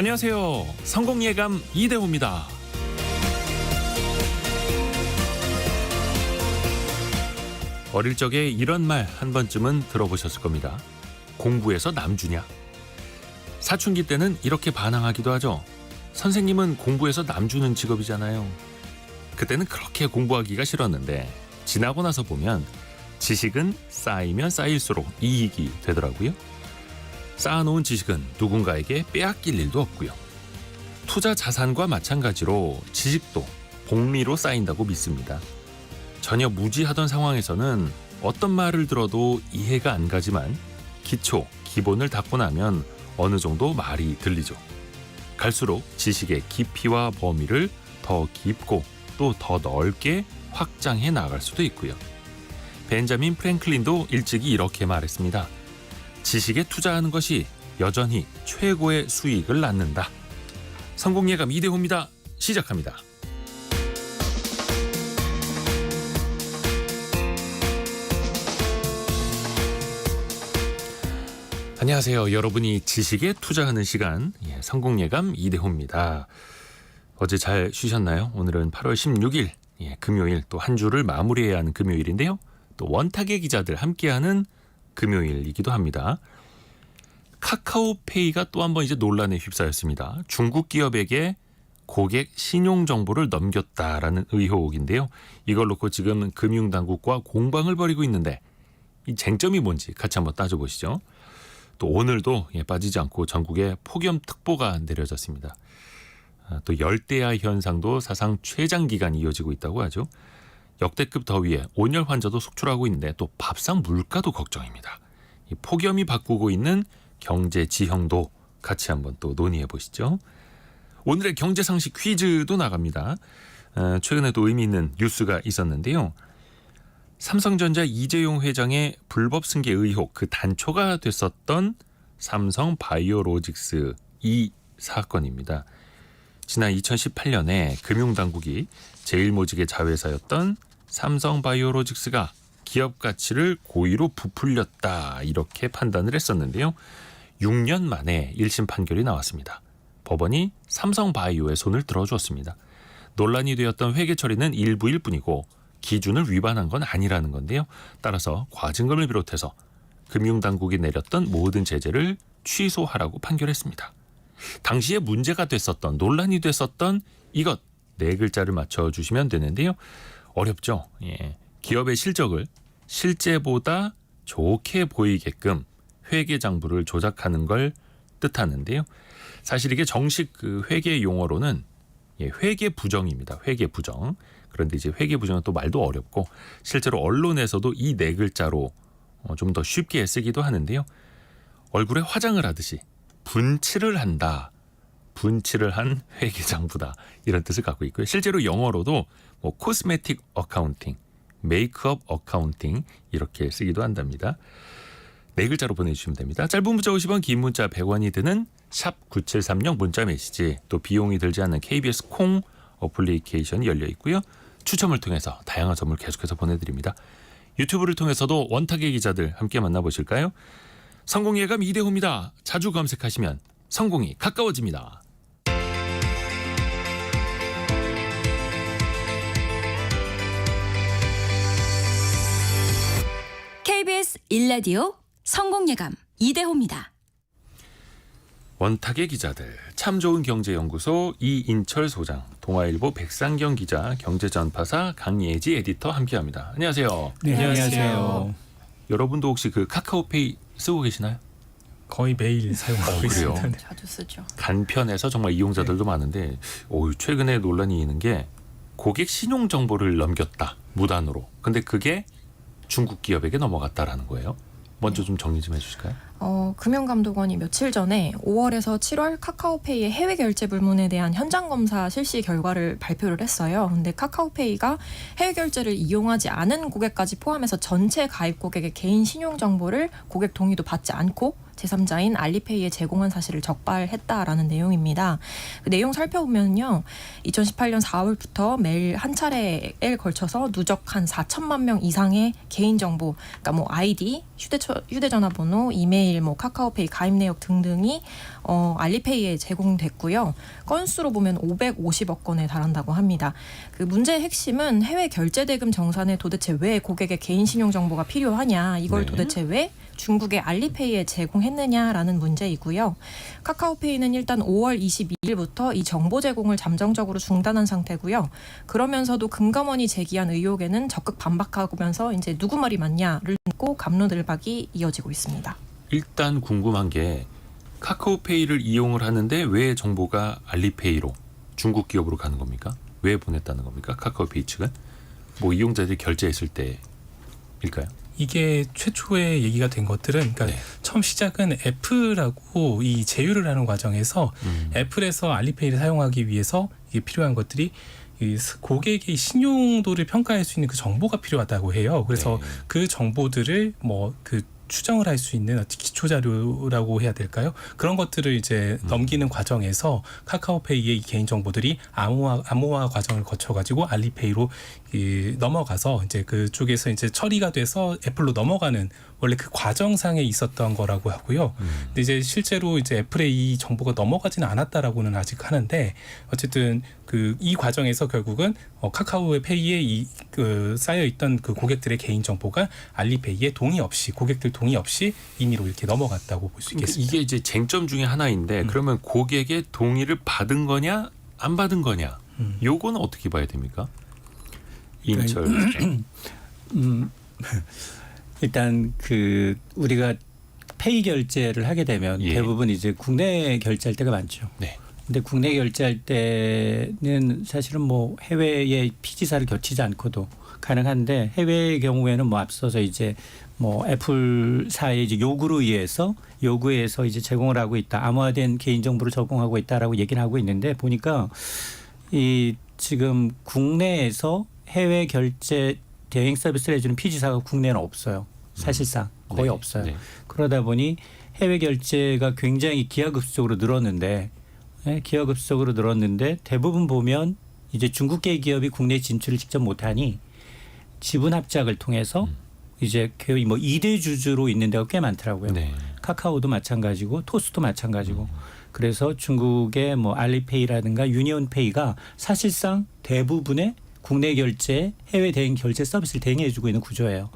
안녕하세요. 성공예감 이대호입니다. 어릴 적에 이런 말 한 번쯤은 들어보셨을 겁니다. 공부해서 남주냐? 사춘기 때는 이렇게 반항하기도 하죠. 선생님은 공부해서 남주는 직업이잖아요. 그때는 그렇게 공부하기가 싫었는데 지나고 나서 보면 지식은 쌓이면 쌓일수록 이익이 되더라고요. 쌓아놓은 지식은 누군가에게 빼앗길 일도 없고요. 투자 자산과 마찬가지로 지식도 복리로 쌓인다고 믿습니다. 전혀 무지하던 상황에서는 어떤 말을 들어도 이해가 안 가지만 기본을 닦고 나면 어느 정도 말이 들리죠. 갈수록 지식의 깊이와 범위를 더 깊고 또 더 넓게 확장해 나갈 수도 있고요. 벤자민 프랭클린도 일찍이 이렇게 말했습니다. 지식에 투자하는 것이 여전히 최고의 수익을 낳는다. 성공예감 이대호입니다. 시작합니다. 안녕하세요. 여러분이 지식에 투자하는 시간, 성공예감 이대호입니다. 어제 잘 쉬셨나요? 오늘은 8월 16일 금요일, 또 한 주를 마무리해야 하는 금요일인데요. 또 원탁의 기자들 함께하는 금요일이기도 합니다. 카카오페이가 또 한 번 이제 논란에 휩싸였습니다. 중국 기업에게 고객 신용 정보를 넘겼다라는 의혹인데요. 이걸 놓고 지금 금융당국과 공방을 벌이고 있는데 이 쟁점이 뭔지 같이 한번 따져보시죠. 또 오늘도 빠지지 않고 전국에 폭염특보가 내려졌습니다. 또 열대야 현상도 사상 최장기간 이어지고 있다고 하죠. 역대급 더위에 온열 환자도 속출하고 있는데 또 밥상 물가도 걱정입니다. 이 폭염이 바꾸고 있는 경제 지형도 같이 한번 또 논의해 보시죠. 오늘의 경제 상식 퀴즈도 나갑니다. 최근에도 의미 있는 뉴스가 있었는데요. 삼성전자 이재용 회장의 불법 승계 의혹, 그 단초가 됐었던 삼성바이오로직스 이 사건입니다. 지난 2018년에 금융당국이 제일모직의 자회사였던 삼성바이오로직스가 기업 가치를 고의로 부풀렸다 이렇게 판단을 했었는데요. 6년 만에 1심 판결이 나왔습니다. 법원이 삼성바이오의 손을 들어주었습니다. 논란이 되었던 회계 처리는 일부일 뿐이고 기준을 위반한 건 아니라는 건데요. 따라서 과징금을 비롯해서 금융당국이 내렸던 모든 제재를 취소하라고 판결했습니다. 당시에 문제가 됐었던, 논란이 됐었던 이것 네 글자를 맞춰주시면 되는데요. 어렵죠. 기업의 실적을 실제보다 좋게 보이게끔 회계장부를 조작하는 걸 뜻하는데요. 사실 이게 정식 그 회계 용어로는 회계부정입니다. 회계부정. 그런데 이제 회계부정은 또 말도 어렵고 실제로 언론에서도 이 네 글자로 좀 더 쉽게 쓰기도 하는데요. 얼굴에 화장을 하듯이 분칠을 한다. 분칠을 한 회계장부다. 이런 뜻을 갖고 있고요. 실제로 영어로도 코스메틱 어카운팅, 메이크업 어카운팅 이렇게 쓰기도 한답니다. 네 글자로 보내주시면 됩니다. 짧은 문자 50원, 긴 문자 100원이 드는 샵 9730 문자 메시지, 또 비용이 들지 않는 KBS 콩 어플리케이션이 열려 있고요. 추첨을 통해서 다양한 선물 계속해서 보내드립니다. 유튜브를 통해서도 원탁의 기자들 함께 만나보실까요? 성공예감 이대호입니다. 자주 검색하시면 성공이 가까워집니다. KBS 1라디오 성공예감 이대호입니다. 원탁의 기자들, 참 좋은 경제연구소 이인철 소장, 동아일보 백상경 기자, 경제전파사 강예지 에디터 함께합니다. 안녕하세요. 네, 안녕하세요. 여러분도 혹시 그 카카오페이 쓰고 계시나요? 거의 매일 사용하고 그래요? 있습니다. 자주 쓰죠. 간편해서 정말 이용자들도 많은데 최근에 논란이 있는 게 고객 신용 정보를 넘겼다, 무단으로. 근데 그게 중국 기업에게 넘어갔다라는 거예요. 먼저 좀 정리 좀 해주실까요? 금융감독원이 며칠 전에 5월에서 7월 카카오페이의 해외 결제 불문에 대한 현장 검사 실시 결과를 발표를 했어요. 근데 카카오페이가 해외 결제를 이용하지 않은 고객까지 포함해서 전체 가입 고객의 개인 신용 정보를 고객 동의도 받지 않고 제3자인 알리페이에 제공한 사실을 적발했다라는 내용입니다. 그 내용 살펴보면요. 2018년 4월부터 매일 한 차례에 걸쳐서 누적 한 4천만 명 이상의 개인정보, 그러니까 뭐 아이디, 휴대전화번호, 이메일, 뭐 카카오페이 가입 내역 등등이 알리페이에 제공됐고요. 건수로 보면 550억 건에 달한다고 합니다. 그 문제의 핵심은 해외 결제 대금 정산에 도대체 왜 고객의 개인 신용 정보가 필요하냐, 이걸 네. 도대체 왜 중국의 알리페이에 제공했느냐라는 문제이고요. 카카오페이는 일단 5월 22일부터 이 정보 제공을 잠정적으로 중단한 상태고요. 그러면서도 금감원이 제기한 의혹에는 적극 반박하면서 이제 누구 말이 맞냐를 묻고 갑론을박이 이어지고 있습니다. 일단 궁금한 게 카카오페이를 이용을 하는데 왜 정보가 알리페이로 중국 기업으로 가는 겁니까? 왜 보냈다는 겁니까? 카카오페이 측은 뭐 이용자들이 결제했을 때일까요? 이게 최초에 얘기가 된 것들은 그러니까 네. 처음 시작은 애플하고 이 제휴를 하는 과정에서 애플에서 알리페이를 사용하기 위해서 이게 필요한 것들이 이 고객의 신용도를 평가할 수 있는 그 정보가 필요하다고 해요. 그래서 네. 그 정보들을 뭐 그 추정을 할 수 있는 어떤 기초 자료라고 해야 될까요? 그런 것들을 이제 넘기는 과정에서 카카오페이의 이 개인 정보들이 암호화 과정을 거쳐가지고 알리페이로 넘어가서 이제 그쪽에서 이제 처리가 돼서 애플로 넘어가는 원래 그 과정상에 있었던 거라고 하고요. 근데 이제 실제로 이제 애플에 이 정보가 넘어가지는 않았다라고는 아직 하는데 어쨌든 그 이 과정에서 결국은 카카오페이에 그 쌓여 있던 그 고객들의 개인 정보가 알리페이에 동의 없이 고객들 동의 없이 임의로 이렇게 넘어갔다고 볼 수 그러니까 있겠습니다. 이게 이제 쟁점 중에 하나인데 그러면 고객의 동의를 받은 거냐 안 받은 거냐 요거는 어떻게 봐야 됩니까? 인철 일단 그 우리가 페이 결제를 하게 되면 예. 대부분 이제 국내 결제할 때가 많죠. 네. 근데 국내 결제할 때는 사실은 뭐 해외의 피지사를 거치지 않고도 가능한데 해외의 경우에는 뭐 앞서서 이제 뭐 애플사의 이제 요구에서 이제 제공을 하고 있다. 암호화된 개인 정보를 제공하고 있다라고 얘기를 하고 있는데 보니까 이 지금 국내에서 해외 결제 대행 서비스를 해주는 피지사가 국내에는 없어요. 사실상 거의 네. 없어요. 네. 그러다 보니 해외 결제가 굉장히 기하급수적으로 늘었는데 대부분 보면 이제 중국계 기업이 국내 진출을 직접 못하니 지분 합작을 통해서 이제 거의 뭐 2대 주주로 있는 데가 꽤 많더라고요. 네. 카카오도 마찬가지고 토스도 마찬가지고. 그래서 중국의 뭐 알리페이라든가 유니온페이가 사실상 대부분의 국내 결제, 해외 대행 결제 서비스를 대행해주고 있는 구조예요.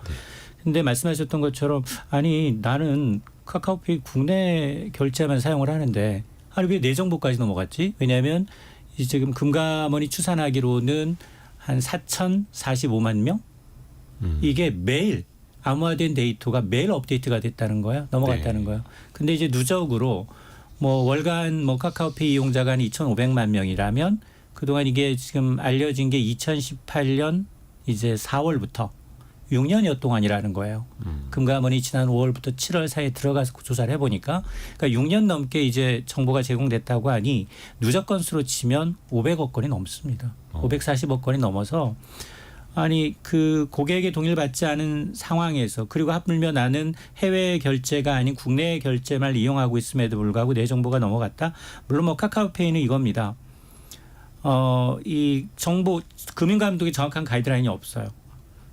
근데 말씀하셨던 것처럼 아니 나는 카카오페이 국내 결제만 사용을 하는데 아니 왜 내 정보까지 넘어갔지? 왜냐하면 지금 금감원이 추산하기로는 한 4,045만 명? 이게 매일 암호화된 데이터가 매일 업데이트가 됐다는 거야. 넘어갔다는 네. 거야. 근데 이제 누적으로 뭐 월간 뭐 카카오페이 이용자가 한 2,500만 명이라면 그동안 이게 지금 알려진 게 2018년 이제 4월부터 6년여 동안이라는 거예요. 금감원이 지난 5월부터 7월 사이에 들어가서 조사를 해보니까 그러니까 6년 넘게 이제 정보가 제공됐다고 하니 누적 건수로 치면 500억 건이 넘습니다. 540억 건이 넘어서 아니 그 고객의 동의를 받지 않은 상황에서 그리고 하물며 나는 해외 결제가 아닌 국내 결제만 이용하고 있음에도 불구하고 내 정보가 넘어갔다. 물론 뭐 카카오페이는 이겁니다. 이 정보 금융감독이 정확한 가이드라인이 없어요.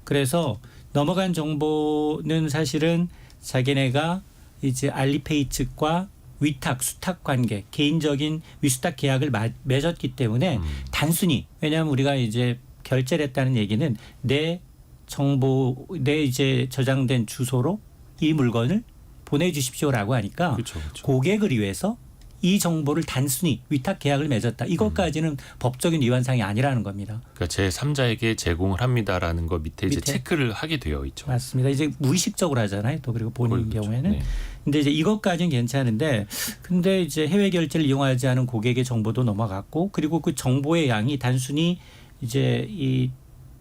그래서 넘어간 정보는 사실은 자기네가 이제 알리페이 측과 위탁, 수탁 관계, 개인적인 위수탁 계약을 맺었기 때문에 단순히 왜냐하면 우리가 이제 결제를 했다는 얘기는 내 정보, 내 이제 저장된 주소로 이 물건을 보내주십시오라고 하니까 그렇죠, 그렇죠. 고객을 위해서 이 정보를 단순히 위탁 계약을 맺었다. 이것까지는 법적인 위반상이 아니라는 겁니다. 그러니까 제 3자에게 제공을 합니다라는 거 밑에 이제 밑에? 체크를 하게 되어 있죠. 맞습니다. 이제 무의식적으로 하잖아요. 또 그리고 본인 그렇죠. 경우에는. 네. 근데 이제 이것까지는 괜찮은데 근데 이제 해외 결제를 이용하지 않은 고객의 정보도 넘어갔고 그리고 그 정보의 양이 단순히 이제 이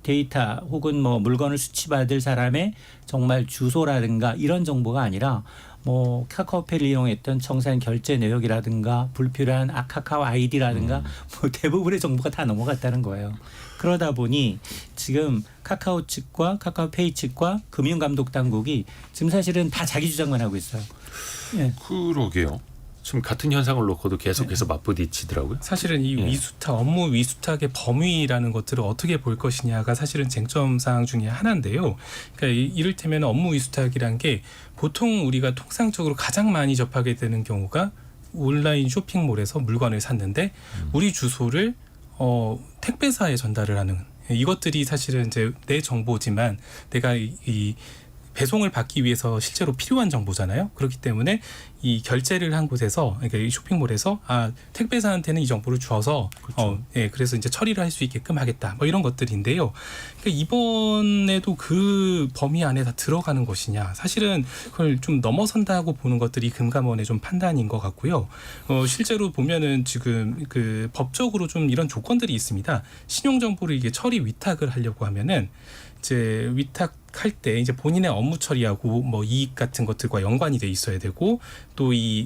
데이터 혹은 뭐 물건을 수취받을 사람의 정말 주소라든가 이런 정보가 아니라 뭐 카카오페이를 이용했던 청산 결제 내역이라든가 불필요한 카카오 아이디라든가 뭐 대부분의 정보가 다 넘어갔다는 거예요. 그러다 보니 지금 카카오 측과 카카오페이 측과 금융감독 당국이 지금 사실은 다 자기 주장만 하고 있어요. 예. 그러게요. 지금 같은 현상을 놓고도 계속해서 맞부딪히더라고요. 사실은 이 예. 위수탁, 업무 위수탁의 범위라는 것들을 어떻게 볼 것이냐가 사실은 쟁점 사항 중에 하나인데요. 그러니까 이를테면 업무 위수탁이란 게 보통 우리가 통상적으로 가장 많이 접하게 되는 경우가 온라인 쇼핑몰에서 물건을 샀는데 우리 주소를 택배사에 전달을 하는, 이것들이 사실은 이제 내 정보지만 내가 이 배송을 받기 위해서 실제로 필요한 정보잖아요. 그렇기 때문에 이 결제를 한 곳에서, 그러니까 이 쇼핑몰에서 택배사한테는 이 정보를 줘서 그래서 이제 처리를 할 수 있게끔 하겠다. 뭐 이런 것들인데요. 그러니까 이번에도 그 범위 안에 다 들어가는 것이냐? 사실은 그걸 좀 넘어선다고 보는 것들이 금감원의 좀 판단인 것 같고요. 실제로 보면은 지금 그 법적으로 좀 이런 조건들이 있습니다. 신용 정보를 이게 처리 위탁을 하려고 하면은 이제 위탁할 때 이제 본인의 업무 처리하고 뭐 이익 같은 것들과 연관이 돼 있어야 되고, 또 이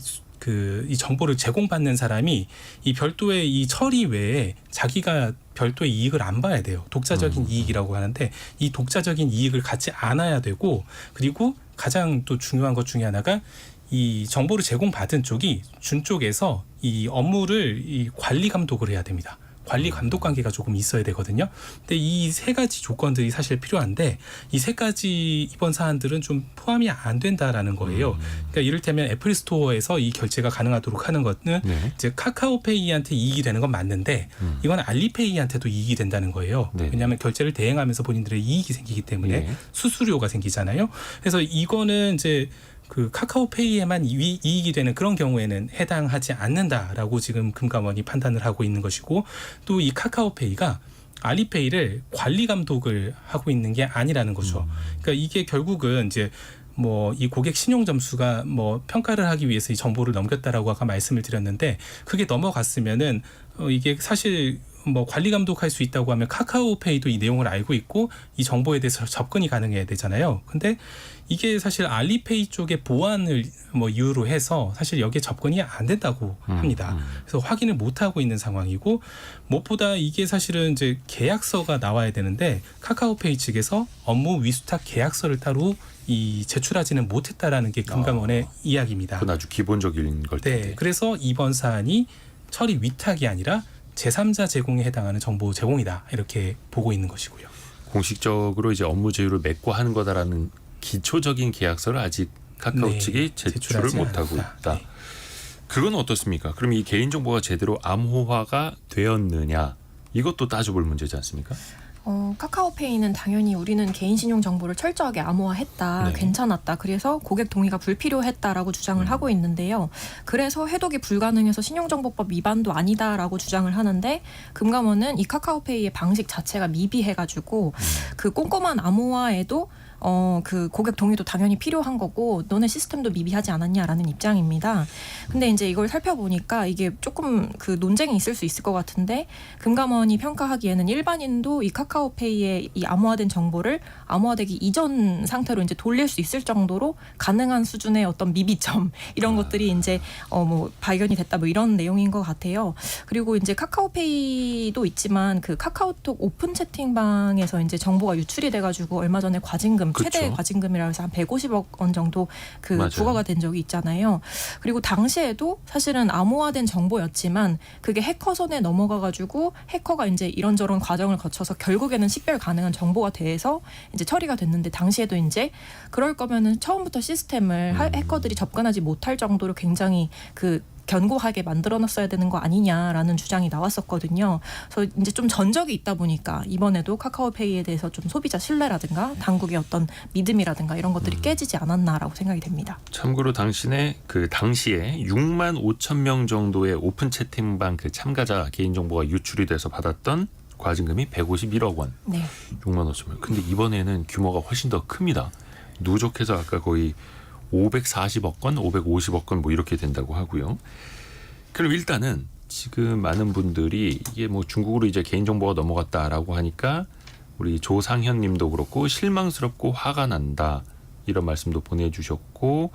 정보를 제공받는 사람이 이 별도의 이 처리 외에 자기가 별도의 이익을 안 봐야 돼요. 독자적인 이익이라고 하는데 이 독자적인 이익을 갖지 않아야 되고, 그리고 가장 또 중요한 것 중에 하나가 이 정보를 제공받은 쪽이 준 쪽에서 이 업무를 이 관리 감독을 해야 됩니다. 관리 감독 관계가 조금 있어야 되거든요. 근데 이 세 가지 조건들이 사실 필요한데 이 세 가지 이번 사안들은 좀 포함이 안 된다라는 거예요. 그러니까 이를테면 애플 스토어에서 이 결제가 가능하도록 하는 것은 네. 이제 카카오페이한테 이익이 되는 건 맞는데 이건 알리페이한테도 이익이 된다는 거예요. 네. 왜냐하면 결제를 대행하면서 본인들의 이익이 생기기 때문에 네. 수수료가 생기잖아요. 그래서 이거는 이제 그 카카오페이에만 이익이 되는 그런 경우에는 해당하지 않는다라고 지금 금감원이 판단을 하고 있는 것이고, 또 이 카카오페이가 알리페이를 관리 감독을 하고 있는 게 아니라는 거죠. 그러니까 이게 결국은 이제 뭐 이 고객 신용 점수가 뭐 평가를 하기 위해서 이 정보를 넘겼다라고 아까 말씀을 드렸는데, 그게 넘어갔으면은 이게 사실 뭐 관리 감독할 수 있다고 하면 카카오페이도 이 내용을 알고 있고 이 정보에 대해서 접근이 가능해야 되잖아요. 근데 이게 사실 알리페이 쪽의 보안을 뭐 이유로 해서 사실 여기에 접근이 안 된다고 합니다. 그래서 확인을 못 하고 있는 상황이고, 무엇보다 이게 사실은 이제 계약서가 나와야 되는데 카카오페이 측에서 업무 위수탁 계약서를 따로 이 제출하지는 못했다라는 게 금감원의 이야기입니다. 그건 아주 기본적인 걸 텐데. 네, 그래서 이번 사안이 처리 위탁이 아니라 제3자 제공에 해당하는 정보 제공이다, 이렇게 보고 있는 것이고요. 공식적으로 이제 업무 제휴를 맺고 하는 거다라는 기초적인 계약서를 아직 카카오 네, 측이 제출을 제출하지 못하고 않았다. 있다. 네. 그건 어떻습니까? 그럼 이 개인정보가 제대로 암호화가 되었느냐, 이것도 따져볼 문제지 않습니까? 카카오페이는 당연히 우리는 개인 신용 정보를 철저하게 암호화했다, 네. 괜찮았다, 그래서 고객 동의가 불필요했다라고 주장을 하고 있는데요. 그래서 해독이 불가능해서 신용정보법 위반도 아니다라고 주장을 하는데, 금감원은 이 카카오페이의 방식 자체가 미비해가지고 그 꼼꼼한 암호화에도 그 고객 동의도 당연히 필요한 거고 너네 시스템도 미비하지 않았냐라는 입장입니다. 근데 이제 이걸 살펴보니까 이게 조금 그 논쟁이 있을 수 있을 것 같은데, 금감원이 평가하기에는 일반인도 이 카카오페이의 이 암호화된 정보를 암호화되기 이전 상태로 이제 돌릴 수 있을 정도로 가능한 수준의 어떤 미비점 이런 것들이 이제 뭐 발견이 됐다, 뭐 이런 내용인 것 같아요. 그리고 이제 카카오페이도 있지만 그 카카오톡 오픈 채팅방에서 이제 정보가 유출이 돼가지고 얼마 전에 과징금, 최대 그렇죠. 과징금이라고 해서 한 150억 원 정도 그 맞아요. 부과가 된 적이 있잖아요. 그리고 당시에도 사실은 암호화된 정보였지만 그게 해커 손에 넘어가가지고 해커가 이제 이런저런 과정을 거쳐서 결국에는 식별 가능한 정보가 돼서 이제 처리가 됐는데, 당시에도 이제 그럴 거면은 처음부터 시스템을 해커들이 접근하지 못할 정도로 굉장히 그 견고하게 만들어놨어야 되는 거 아니냐라는 주장이 나왔었거든요. 그래서 이제 좀 전적이 있다 보니까 이번에도 카카오페이에 대해서 좀 소비자 신뢰라든가 당국의 어떤 믿음이라든가 이런 것들이 깨지지 않았나라고 생각이 됩니다. 참고로 당시에 6만 5천 명 정도의 오픈 채팅방 그 참가자 개인정보가 유출이 돼서 받았던 과징금이 151억 원. 네. 6만 5천 명. 근데 이번에는 규모가 훨씬 더 큽니다. 누적해서 아까 거의 540억 건, 550억 건 뭐 이렇게 된다고 하고요. 그럼 일단은 지금 많은 분들이 이게 뭐 중국으로 이제 개인정보가 넘어갔다라고 하니까 우리 조상현 님도 그렇고 실망스럽고 화가 난다, 이런 말씀도 보내주셨고,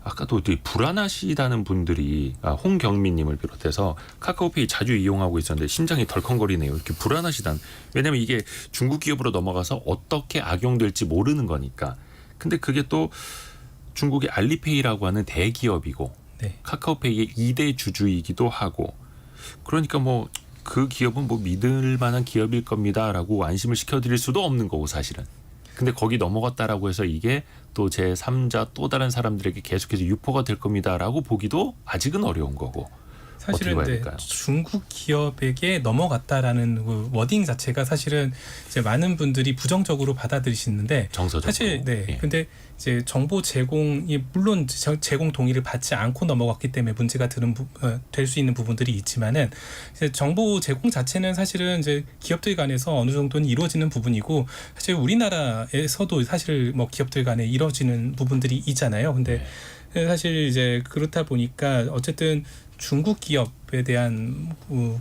아까도 되게 불안하시다는 분들이 홍경민님을 비롯해서 카카오페이 자주 이용하고 있었는데 심장이 덜컹거리네요. 이렇게 불안하시다는. 왜냐하면 이게 중국 기업으로 넘어가서 어떻게 악용될지 모르는 거니까. 근데 그게 또 중국의 알리페이라고 하는 대기업이고 네. 카카오페이의 2대 주주이기도 하고 그러니까 뭐 그 기업은 뭐 믿을 만한 기업일 겁니다라고 안심을 시켜드릴 수도 없는 거고 사실은. 근데 거기 넘어갔다라고 해서 이게 또 제3자 또 다른 사람들에게 계속해서 유포가 될 겁니다라고 보기도 아직은 어려운 거고. 사실은 어떻게 봐야 이제 될까요? 중국 기업에게 넘어갔다라는 그 워딩 자체가 사실은 이제 많은 분들이 부정적으로 받아들이시는데 정서적으로. 사실 네. 예. 근데 이제 정보 제공이 물론 제공 동의를 받지 않고 넘어갔기 때문에 문제가 될 수 있는 부분들이 있지만은 이제 정보 제공 자체는 사실은 이제 기업들 간에서 어느 정도는 이루어지는 부분이고 사실 우리나라에서도 사실 뭐 기업들 간에 이루어지는 부분들이 있잖아요. 근데 사실 이제 그렇다 보니까 어쨌든 중국 기업에 대한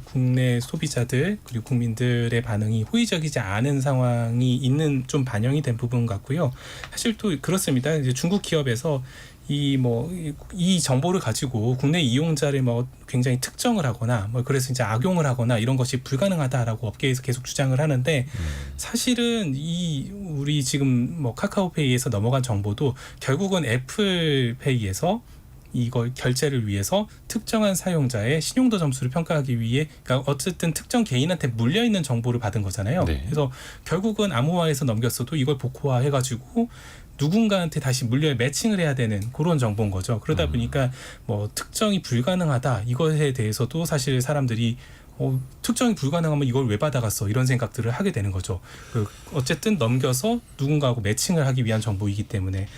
국내 소비자들 그리고 국민들의 반응이 호의적이지 않은 상황이 있는 좀 반영이 된 부분 같고요. 사실 또 그렇습니다. 이제 중국 기업에서 이 정보를 가지고 국내 이용자를 뭐 굉장히 특정을 하거나 뭐 그래서 이제 악용을 하거나 이런 것이 불가능하다라고 업계에서 계속 주장을 하는데 사실은 우리 지금 뭐 카카오페이에서 넘어간 정보도 결국은 애플페이에서 이걸 결제를 위해서 특정한 사용자의 신용도 점수를 평가하기 위해 그러니까 어쨌든 특정 개인한테 물려있는 정보를 받은 거잖아요. 네. 그래서 결국은 암호화해서 넘겼어도 이걸 복호화해가지고 누군가한테 다시 물려 매칭을 해야 되는 그런 정보인 거죠. 그러다 보니까 뭐 특정이 불가능하다 이것에 대해서도 사실 사람들이 특정이 불가능하면 이걸 왜 받아갔어 이런 생각들을 하게 되는 거죠. 어쨌든 넘겨서 누군가하고 매칭을 하기 위한 정보이기 때문에.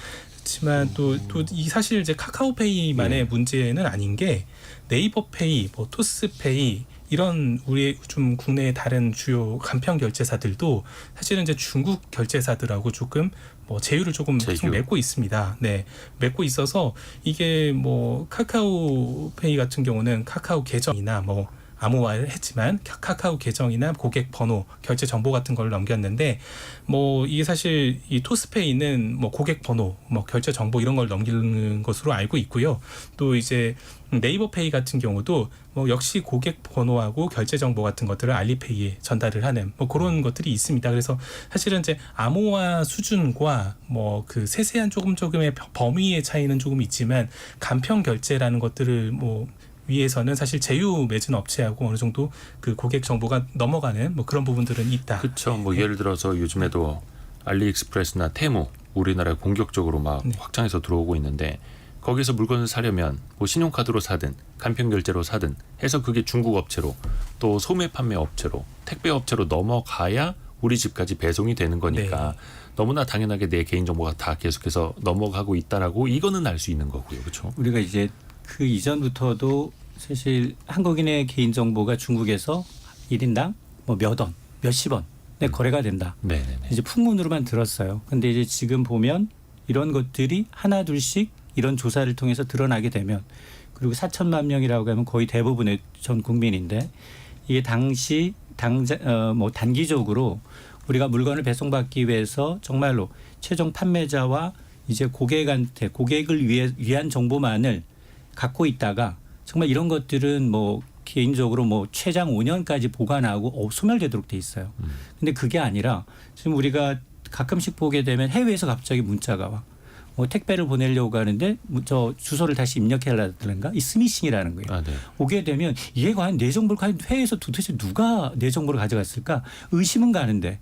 그렇지만 또 이 사실 이제 카카오페이만의 문제는 아닌 게 네이버페이, 뭐 토스페이 이런 우리 좀 국내의 다른 주요 간편 결제사들도 사실은 이제 중국 결제사들하고 조금 뭐 제휴를 조금 맺고 있습니다. 네, 맺고 있어서 이게 뭐 카카오페이 같은 경우는 카카오 계정이나 뭐 암호화를 했지만 카카오 계정이나 고객 번호, 결제 정보 같은 걸 넘겼는데 뭐 이게 사실 이 토스페이는 뭐 고객 번호, 뭐 결제 정보 이런 걸 넘기는 것으로 알고 있고요. 또 이제 네이버페이 같은 경우도 뭐 역시 고객 번호하고 결제 정보 같은 것들을 알리페이에 전달을 하는 뭐 그런 것들이 있습니다. 그래서 사실은 이제 암호화 수준과 뭐 그 세세한 조금의 범위의 차이는 조금 있지만 간편 결제라는 것들을 뭐 위에서는 사실 제휴 맺은 업체하고 어느 정도 그 고객 정보가 넘어가는 뭐 그런 부분들은 있다. 그렇죠. 뭐 예를 들어서 요즘에도 알리익스프레스나 테무 우리나라에 공격적으로 막 확장해서 들어오고 있는데 거기서 물건을 사려면 뭐 신용카드로 사든 간편 결제로 사든 해서 그게 중국 업체로 또 소매 판매 업체로 택배 업체로 넘어가야 우리 집까지 배송이 되는 거니까 너무나 당연하게 내 개인 정보가 다 계속해서 넘어가고 있다라고 이거는 알 수 있는 거고요. 그렇죠? 우리가 이제 그 이전부터도 사실 한국인의 개인정보가 중국에서 1인당 뭐 몇 원, 몇십 원에 거래가 된다. 네네네. 이제 풍문으로만 들었어요. 근데 이제 지금 보면 이런 것들이 하나 둘씩 이런 조사를 통해서 드러나게 되면 그리고 4천만 명이라고 하면 거의 대부분의 전 국민인데 이게 뭐 단기적으로 우리가 물건을 배송받기 위해서 정말로 최종 판매자와 이제 고객을 위한 정보만을 갖고 있다가 정말 이런 것들은 뭐 개인적으로 뭐 최장 5년까지 보관하고 소멸되도록 돼 있어요. 근데 그게 아니라 지금 우리가 가끔씩 보게 되면 해외에서 갑자기 문자가 와. 뭐 택배를 보내려고 하는데 저 주소를 다시 입력해달라든가 이 스미싱이라는 거예요. 아, 네. 오게 되면 이게 과연 내 정보를 과연 해외에서 도대체 누가 내 정보를 가져갔을까 의심은 가는데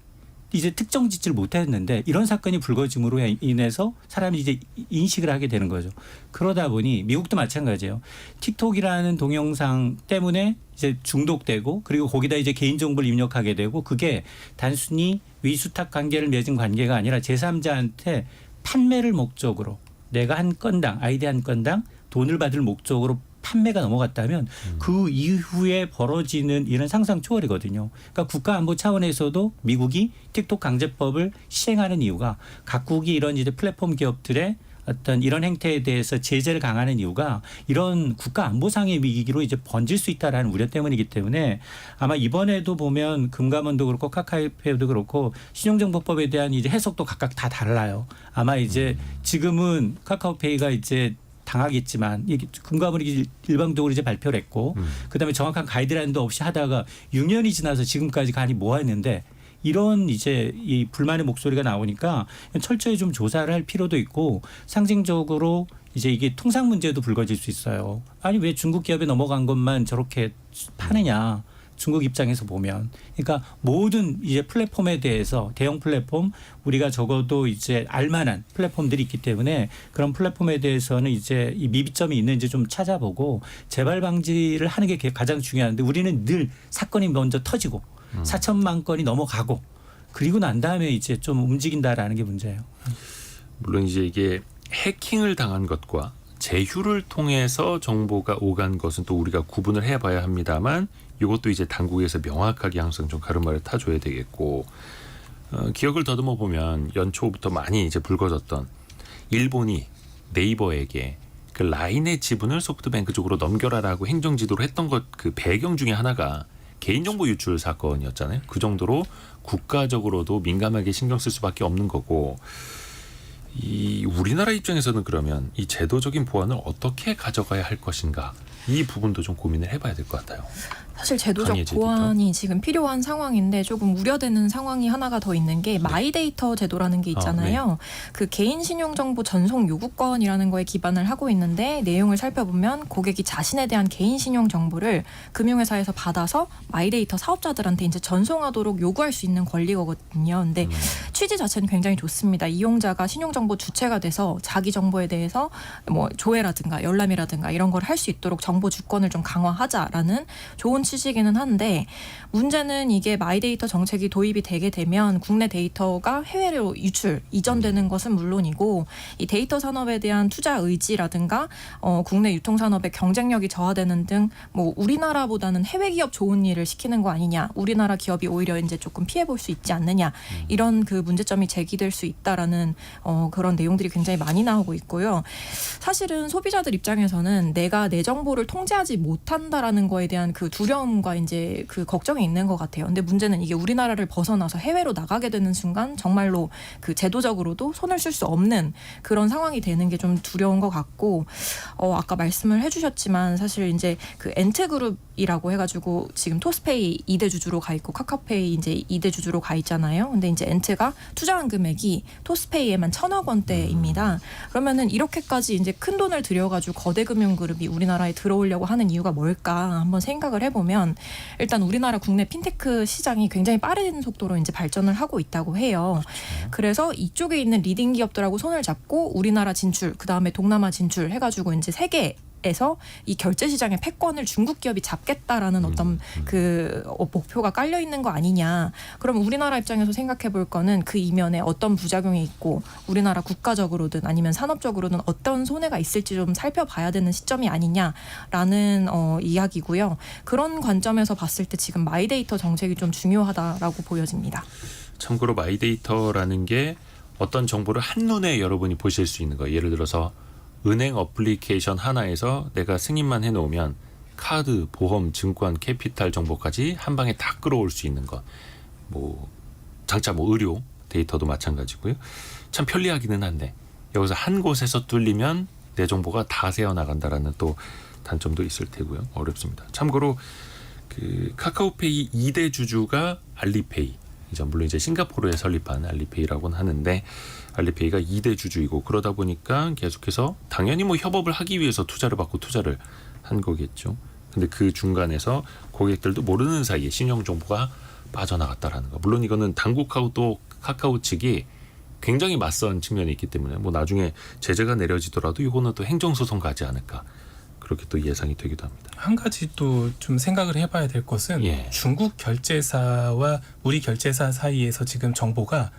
이제 특정 짓지를 못했는데 이런 사건이 불거짐으로 인해서 사람이 이제 인식을 하게 되는 거죠. 그러다 보니 미국도 마찬가지예요. 틱톡이라는 동영상 때문에 이제 중독되고 그리고 거기다 이제 개인정보를 입력하게 되고 그게 단순히 위수탁 관계를 맺은 관계가 아니라 제3자한테 판매를 목적으로 내가 한 건당 아이디 한 건당 돈을 받을 목적으로 판매가 넘어갔다면 그 이후에 벌어지는 일은 상상 초월이거든요. 그러니까 국가안보 차원에서도 미국이 틱톡 강제법을 시행하는 이유가 각국이 이런 이제 플랫폼 기업들의 어떤 이런 행태에 대해서 제재를 강화하는 이유가 이런 국가 안보상의 위기로 이제 번질 수 있다라는 우려 때문이기 때문에 아마 이번에도 보면 금감원도 그렇고 카카오페이도 그렇고 신용정보법에 대한 이제 해석도 각각 다 달라요. 아마 이제 지금은 카카오페이가 이제 당하겠지만 이게 금감원이 일방적으로 이제 발표를 했고 그다음에 정확한 가이드라인도 없이 하다가 6년이 지나서 지금까지 간이 모았는데 이런 이제 이 불만의 목소리가 나오니까 철저히 좀 조사를 할 필요도 있고 상징적으로 이제 이게 통상 문제도 불거질 수 있어요. 아니 왜 중국 기업에 넘어간 것만 저렇게 파느냐. 중국 입장에서 보면. 그러니까 모든 이제 플랫폼에 대해서 대형 플랫폼 우리가 적어도 이제 알만한 플랫폼들이 있기 때문에 그런 플랫폼에 대해서는 이제 이 미비점이 있는지 좀 찾아보고 재발 방지를 하는 게 가장 중요한데 우리는 늘 사건이 먼저 터지고 4천만 건이 넘어가고 그리고 난 다음에 이제 좀 움직인다라는 게 문제예요. 물론 이제 이게 해킹을 당한 것과 제휴를 통해서 정보가 오간 것은 또 우리가 구분을 해봐야 합니다만 이것도 이제 당국에서 명확하게 항상 좀 가르마를 타줘야 되겠고 기억을 더듬어 보면 연초부터 많이 이제 불거졌던 일본이 네이버에게 그 라인의 지분을 소프트뱅크 쪽으로 넘겨라라고 행정지도를 했던 것 그 배경 중에 하나가 개인정보 유출 사건이었잖아요. 그 정도로 국가적으로도 민감하게 신경 쓸 수밖에 없는 거고 이 우리나라 입장에서는 그러면 이 제도적인 보완을 어떻게 가져가야 할 것인가 이 부분도 좀 고민을 해봐야 될 것 같아요. 사실 제도적 강의 보완이 지금 필요한 상황인데 조금 우려되는 상황이 하나가 더 있는 게 마이데이터 제도라는 게 있잖아요. 그 개인 신용정보 전송 요구권이라는 거에 기반을 하고 있는데 내용을 살펴보면 고객이 자신에 대한 개인 신용정보를 금융회사에서 받아서 마이데이터 사업자들한테 이제 전송하도록 요구할 수 있는 권리거든요. 근데 취지 자체는 굉장히 좋습니다. 이용자가 신용정보 주체가 돼서 자기 정보에 대해서 뭐 조회라든가 열람이라든가 이런 걸 할 수 있도록 정보 주권을 좀 강화하자라는 좋은 취지이기는 한데 문제는 이게 마이데이터 정책이 도입이 되게 되면 국내 데이터가 해외로 유출, 이전되는 것은 물론이고 이 데이터 산업에 대한 투자 의지라든가 국내 유통산업의 경쟁력이 저하되는 등 뭐 우리나라보다는 해외 기업 좋은 일을 시키는 거 아니냐, 우리나라 기업이 오히려 이제 조금 피해 볼 수 있지 않느냐 이런 그 문제점이 제기될 수 있다라는 그런 내용들이 굉장히 많이 나오고 있고요. 사실은 소비자들 입장에서는 내가 내 정보를 통제하지 못한다라는 거에 대한 그 두려움과 이제 그 걱정이 있는 것 같아요. 근데 문제는 이게 우리나라를 벗어나서 해외로 나가게 되는 순간 정말로 그 제도적으로도 손을 쓸 수 없는 그런 상황이 되는 게 좀 두려운 것 같고 아까 말씀을 해주셨지만 사실 이제 그 엔트그룹이라고 해가지고 지금 토스페이 2대 주주로 가 있고 카카오페이 이제 2대 주주로 가 있잖아요. 근데 이제 엔트가 투자한 금액이 토스페이에만 1,000억 원대입니다. 그러면은 이렇게까지 이제 큰 돈을 들여가지고 거대 금융그룹이 우리나라에 들어오려고 하는 이유가 뭘까 한번 생각을 해보면 일단 우리나라 국내 핀테크 시장이 굉장히 빠른 속도로 이제 발전을 하고 있다고 해요. 그래서 이쪽에 있는 리딩 기업들하고 손을 잡고 우리나라 진출, 그 다음에 동남아 진출 해가지고 이제 세계에서 이 결제 시장의 패권을 중국 기업이 잡겠다라는 어떤 그 목표가 깔려 있는 거 아니냐. 그럼 우리나라 입장에서 생각해 볼 거는 그 이면에 어떤 부작용이 있고 우리나라 국가적으로든 아니면 산업적으로든 어떤 손해가 있을지 좀 살펴봐야 되는 시점이 아니냐라는 이야기고요. 그런 관점에서 봤을 때 지금 마이데이터 정책이 좀 중요하다라고 보여집니다. 참고로 마이데이터라는 게 어떤 정보를 한눈에 여러분이 보실 수 있는 거예요. 예를 들어서 은행 어플리케이션 하나에서 내가 승인만 해놓으면 카드, 보험, 증권, 캐피탈 정보까지 한 방에 다 끌어올 수 있는 것. 뭐 장차 뭐 의료 데이터도 마찬가지고요. 참 편리하기는 한데 여기서 한 곳에서 뚫리면 내 정보가 다 새어나간다라는 또 단점도 있을 테고요. 어렵습니다. 참고로 그 카카오페이 2대 주주가 알리페이. 물론 이제 싱가포르에 설립한 알리페이라고는 하는데 알리페이가 2대 주주이고 그러다 보니까 계속해서 당연히 뭐 협업을 하기 위해서 투자를 받고 투자를 한 거겠죠. 근데 그 중간에서 고객들도 모르는 사이에 신용 정보가 빠져나갔다라는 거. 물론 이거는 당국하고 또 카카오 측이 굉장히 맞선 측면이 있기 때문에 뭐 나중에 제재가 내려지더라도 이거는 또 행정소송 가지 않을까. 그렇게 또 예상이 되기도 합니다. 한 가지 또 좀 생각을 해봐야 될 것은 중국 결제사와 우리 결제사 사이에서 지금 정보가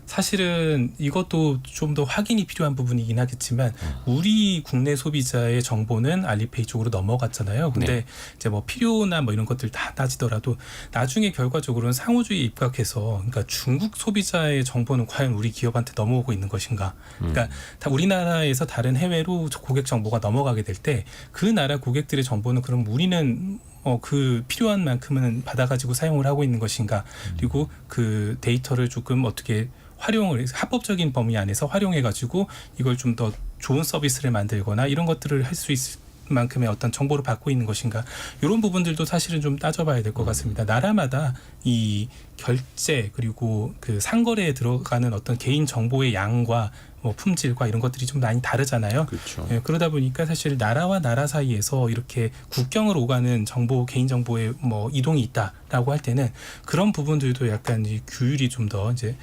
사실은 이것도 좀 더 확인이 필요한 부분이긴 하겠지만 우리 국내 소비자의 정보는 알리페이 쪽으로 넘어갔잖아요. 근데 네. 이제 뭐 필요나 뭐 이런 것들 다 따지더라도 나중에 결과적으로는 상호주의에 입각해서 그러니까 중국 소비자의 정보는 과연 우리 기업한테 넘어오고 있는 것인가? 그러니까 다 우리나라에서 다른 해외로 고객 정보가 넘어가게 될 때 그 나라 고객들의 정보는 그럼 우리는 그 필요한 만큼은 받아가지고 사용을 하고 있는 것인가? 그리고 그 데이터를 조금 어떻게 활용을 합법적인 범위 안에서 활용해가지고 이걸 좀 더 좋은 서비스를 만들거나 이런 것들을 할 수 있을 만큼의 어떤 정보를 받고 있는 것인가 이런 부분들도 사실은 좀 따져봐야 될 것 같습니다. 나라마다 이 결제 그리고 그 상거래에 들어가는 어떤 개인 정보의 양과 뭐 품질과 이런 것들이 좀 많이 다르잖아요. 그렇죠. 예, 그러다 보니까 사실 나라와 나라 사이에서 이렇게 국경을 오가는 정보 개인 정보의 뭐 이동이 있다라고 할 때는 그런 부분들도 약간 이 규율이 좀 더 이제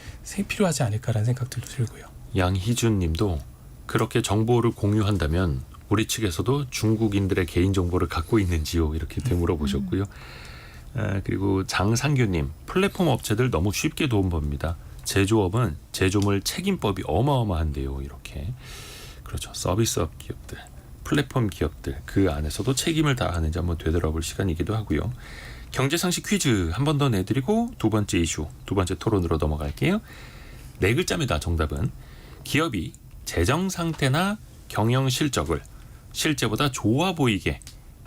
필요하지 않을까라는 생각들도 들고요. 양희준님도 그렇게 정보를 공유한다면 우리 측에서도 중국인들의 개인 정보를 갖고 있는지요 이렇게 되물어보셨고요. 그리고 장상규님 플랫폼 업체들 너무 쉽게 돈 법니다. 제조업은 제조물 책임법이 어마어마한데요. 이렇게 그렇죠. 서비스업 기업들, 플랫폼 기업들 그 안에서도 책임을 다하는지 한번 되돌아볼 시간이기도 하고요. 경제상식 퀴즈 한 번 더 내드리고 두 번째 이슈, 두 번째 토론으로 넘어갈게요. 네 글자입니다. 정답은 기업이 재정 상태나 경영 실적을 실제보다 좋아 보이게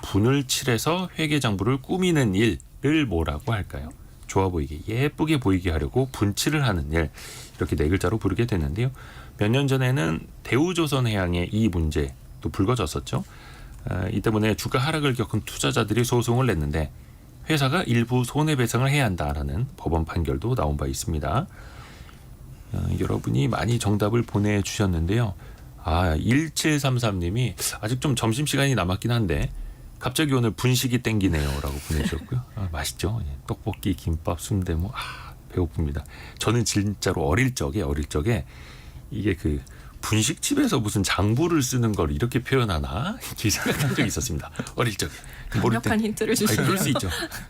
분을 칠해서 회계장부를 꾸미는 일을 뭐라고 할까요? 좋아 보이게 예쁘게 보이게 하려고 분칠을 하는 일 이렇게 네 글자로 부르게 되는데요. 몇 년 전에는 대우조선해양의 이 문제도 불거졌었죠. 이 때문에 주가 하락을 겪은 투자자들이 소송을 냈는데 회사가 일부 손해배상을 해야 한다라는 법원 판결도 나온 바 있습니다. 여러분이 많이 정답을 보내주셨는데요. 1733님이 아직 좀 점심시간이 남았긴 한데 갑자기 오늘 분식이 땡기네요 라고 보내주셨고요. 맛있죠. 떡볶이, 김밥, 순대 배고픕니다. 저는 진짜로 어릴 적에 이게 그 분식집에서 무슨 장부를 쓰는 걸 이렇게 표현하나 이렇게 생각한 적이 있었습니다. 어릴 적에. 강력한 힌트를 주시네요. 그럴 수 있죠.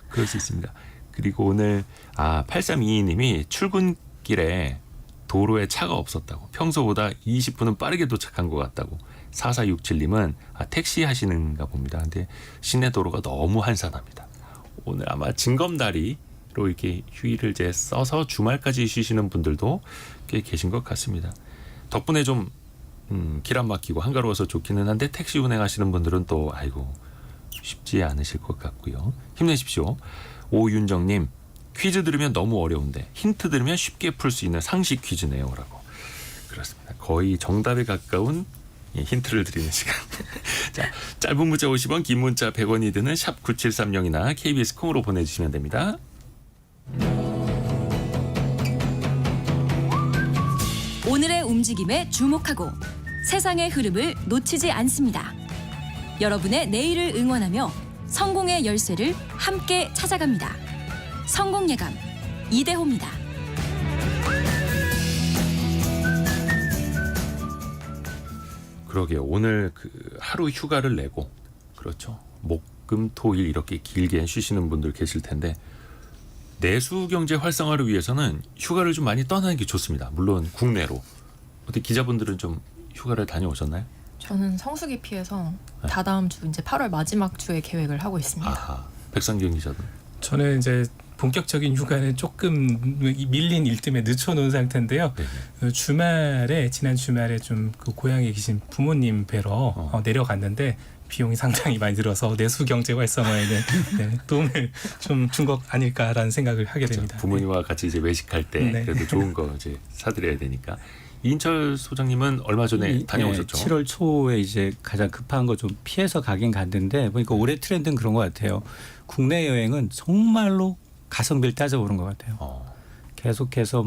그럴 수 있습니다. 그리고 오늘 8322님이 출근길에 도로에 차가 없었다고 평소보다 20분은 빠르게 도착한 것 같다고 4467님은 택시 하시는가 봅니다. 근데 시내 도로가 너무 한산합니다. 오늘 아마 징검다리로 이렇게 휴일을 이제 써서 주말까지 쉬시는 분들도 꽤 계신 것 같습니다. 덕분에 좀 길 안 막히고 한가로워서 좋기는 한데 택시 운행하시는 분들은 또 아이고 쉽지 않으실 것 같고요. 힘내십시오. 오윤정님 퀴즈 들으면 너무 어려운데 힌트 들으면 쉽게 풀 수 있는 상식 퀴즈네요 라고. 그렇습니다. 거의 정답에 가까운 힌트를 드리는 시간. 자, 짧은 문자 50원 긴 문자 100원이 드는 샵 9730이나 KBS 콩으로 보내주시면 됩니다. 오늘의 움직임에 주목하고 세상의 흐름을 놓치지 않습니다. 여러분의 내일을 응원하며 성공의 열쇠를 함께 찾아갑니다. 성공예감 이대호입니다. 그러게요. 오늘 그 하루 휴가를 내고 그렇죠. 목, 금, 토, 일 이렇게 길게 쉬시는 분들 계실 텐데 내수 경제 활성화를 위해서는 휴가를 좀 많이 떠나는 게 좋습니다. 물론 국내로. 어떻게 기자분들은 좀 휴가를 다녀오셨나요? 저는 성수기 피해서 다다음 주 이제 8월 마지막 주에 계획을 하고 있습니다. 아하. 백상경 기자도. 저는 이제 본격적인 휴가는 조금 밀린 일 때문에 늦춰놓은 상태인데요. 네네. 지난 주말에 좀 그 고향에 계신 부모님 뵈러 내려갔는데 비용이 상당히 많이 들어서 내수 경제 활성화에는 도움을 좀 준 것 아닐까라는 생각을 하게 됩니다. 부모님과 같이 이제 외식할 때 네. 그래도 좋은 거 이제 사드려야 되니까. 이인철 소장님은 얼마 전에 다녀오셨죠? 7월 초에 이제 가장 급한 거 좀 피해서 가긴 갔는데 보니까 올해 트렌드는 그런 것 같아요. 국내 여행은 정말로 가성비를 따져보는 것 같아요. 계속해서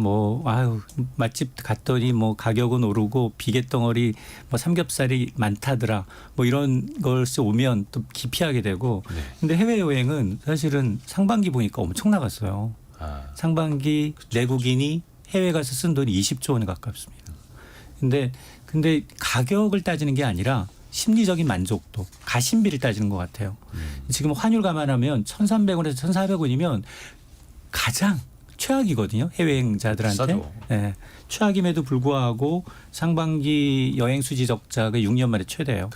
맛집 갔더니 가격은 오르고 비계덩어리 삼겹살이 많다더라 이런 걸 오면 또 기피하게 되고. 네. 근데 해외 여행은 사실은 상반기 보니까 엄청 나갔어요. 상반기 내국인이 해외 가서 쓴 돈이 20조 원에 가깝습니다. 근데 가격을 따지는 게 아니라 심리적인 만족도, 가심비를 따지는 것 같아요. 지금 환율 감안하면 1,300원에서 1,400원이면 가장 최악이거든요. 해외여행자들한테. 비싸죠. 네. 최악임에도 불구하고 상반기 여행 수지 적자가 6년 만에 최대예요.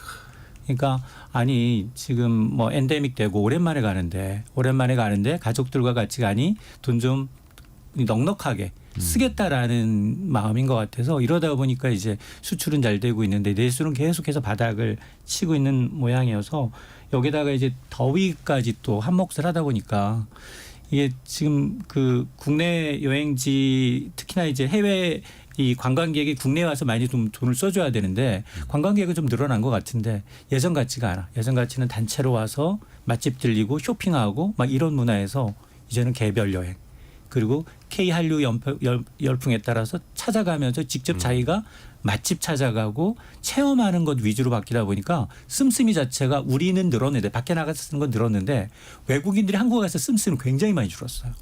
그러니까 아니 지금 뭐 엔데믹 되고 오랜만에 가는데 가족들과 같이 가니 돈 좀 넉넉하게 쓰겠다라는 마음인 것 같아서 이러다 보니까 이제 수출은 잘 되고 있는데 내수는 계속해서 바닥을 치고 있는 모양이어서 여기다가 이제 더위까지 또 한몫을 하다 보니까 이게 지금 그 국내 여행지 특히나 이제 해외 이 관광객이 국내에 와서 많이 좀 돈을 써줘야 되는데 관광객은 좀 늘어난 것 같은데 예전 같지가 않아. 예전 같이는 단체로 와서 맛집 들리고 쇼핑하고 막 이런 문화에서 이제는 개별 여행 그리고 K 한류 열풍에 따라서 찾아가면서 직접 자기가 맛집 찾아가고 체험하는 것 위주로 바뀌다 보니까 씀씀이 자체가 우리는 늘었는데 밖에 나가서 쓰는 건 늘었는데 외국인들이 한국에 가서 씀씀이 굉장히 많이 줄었어요.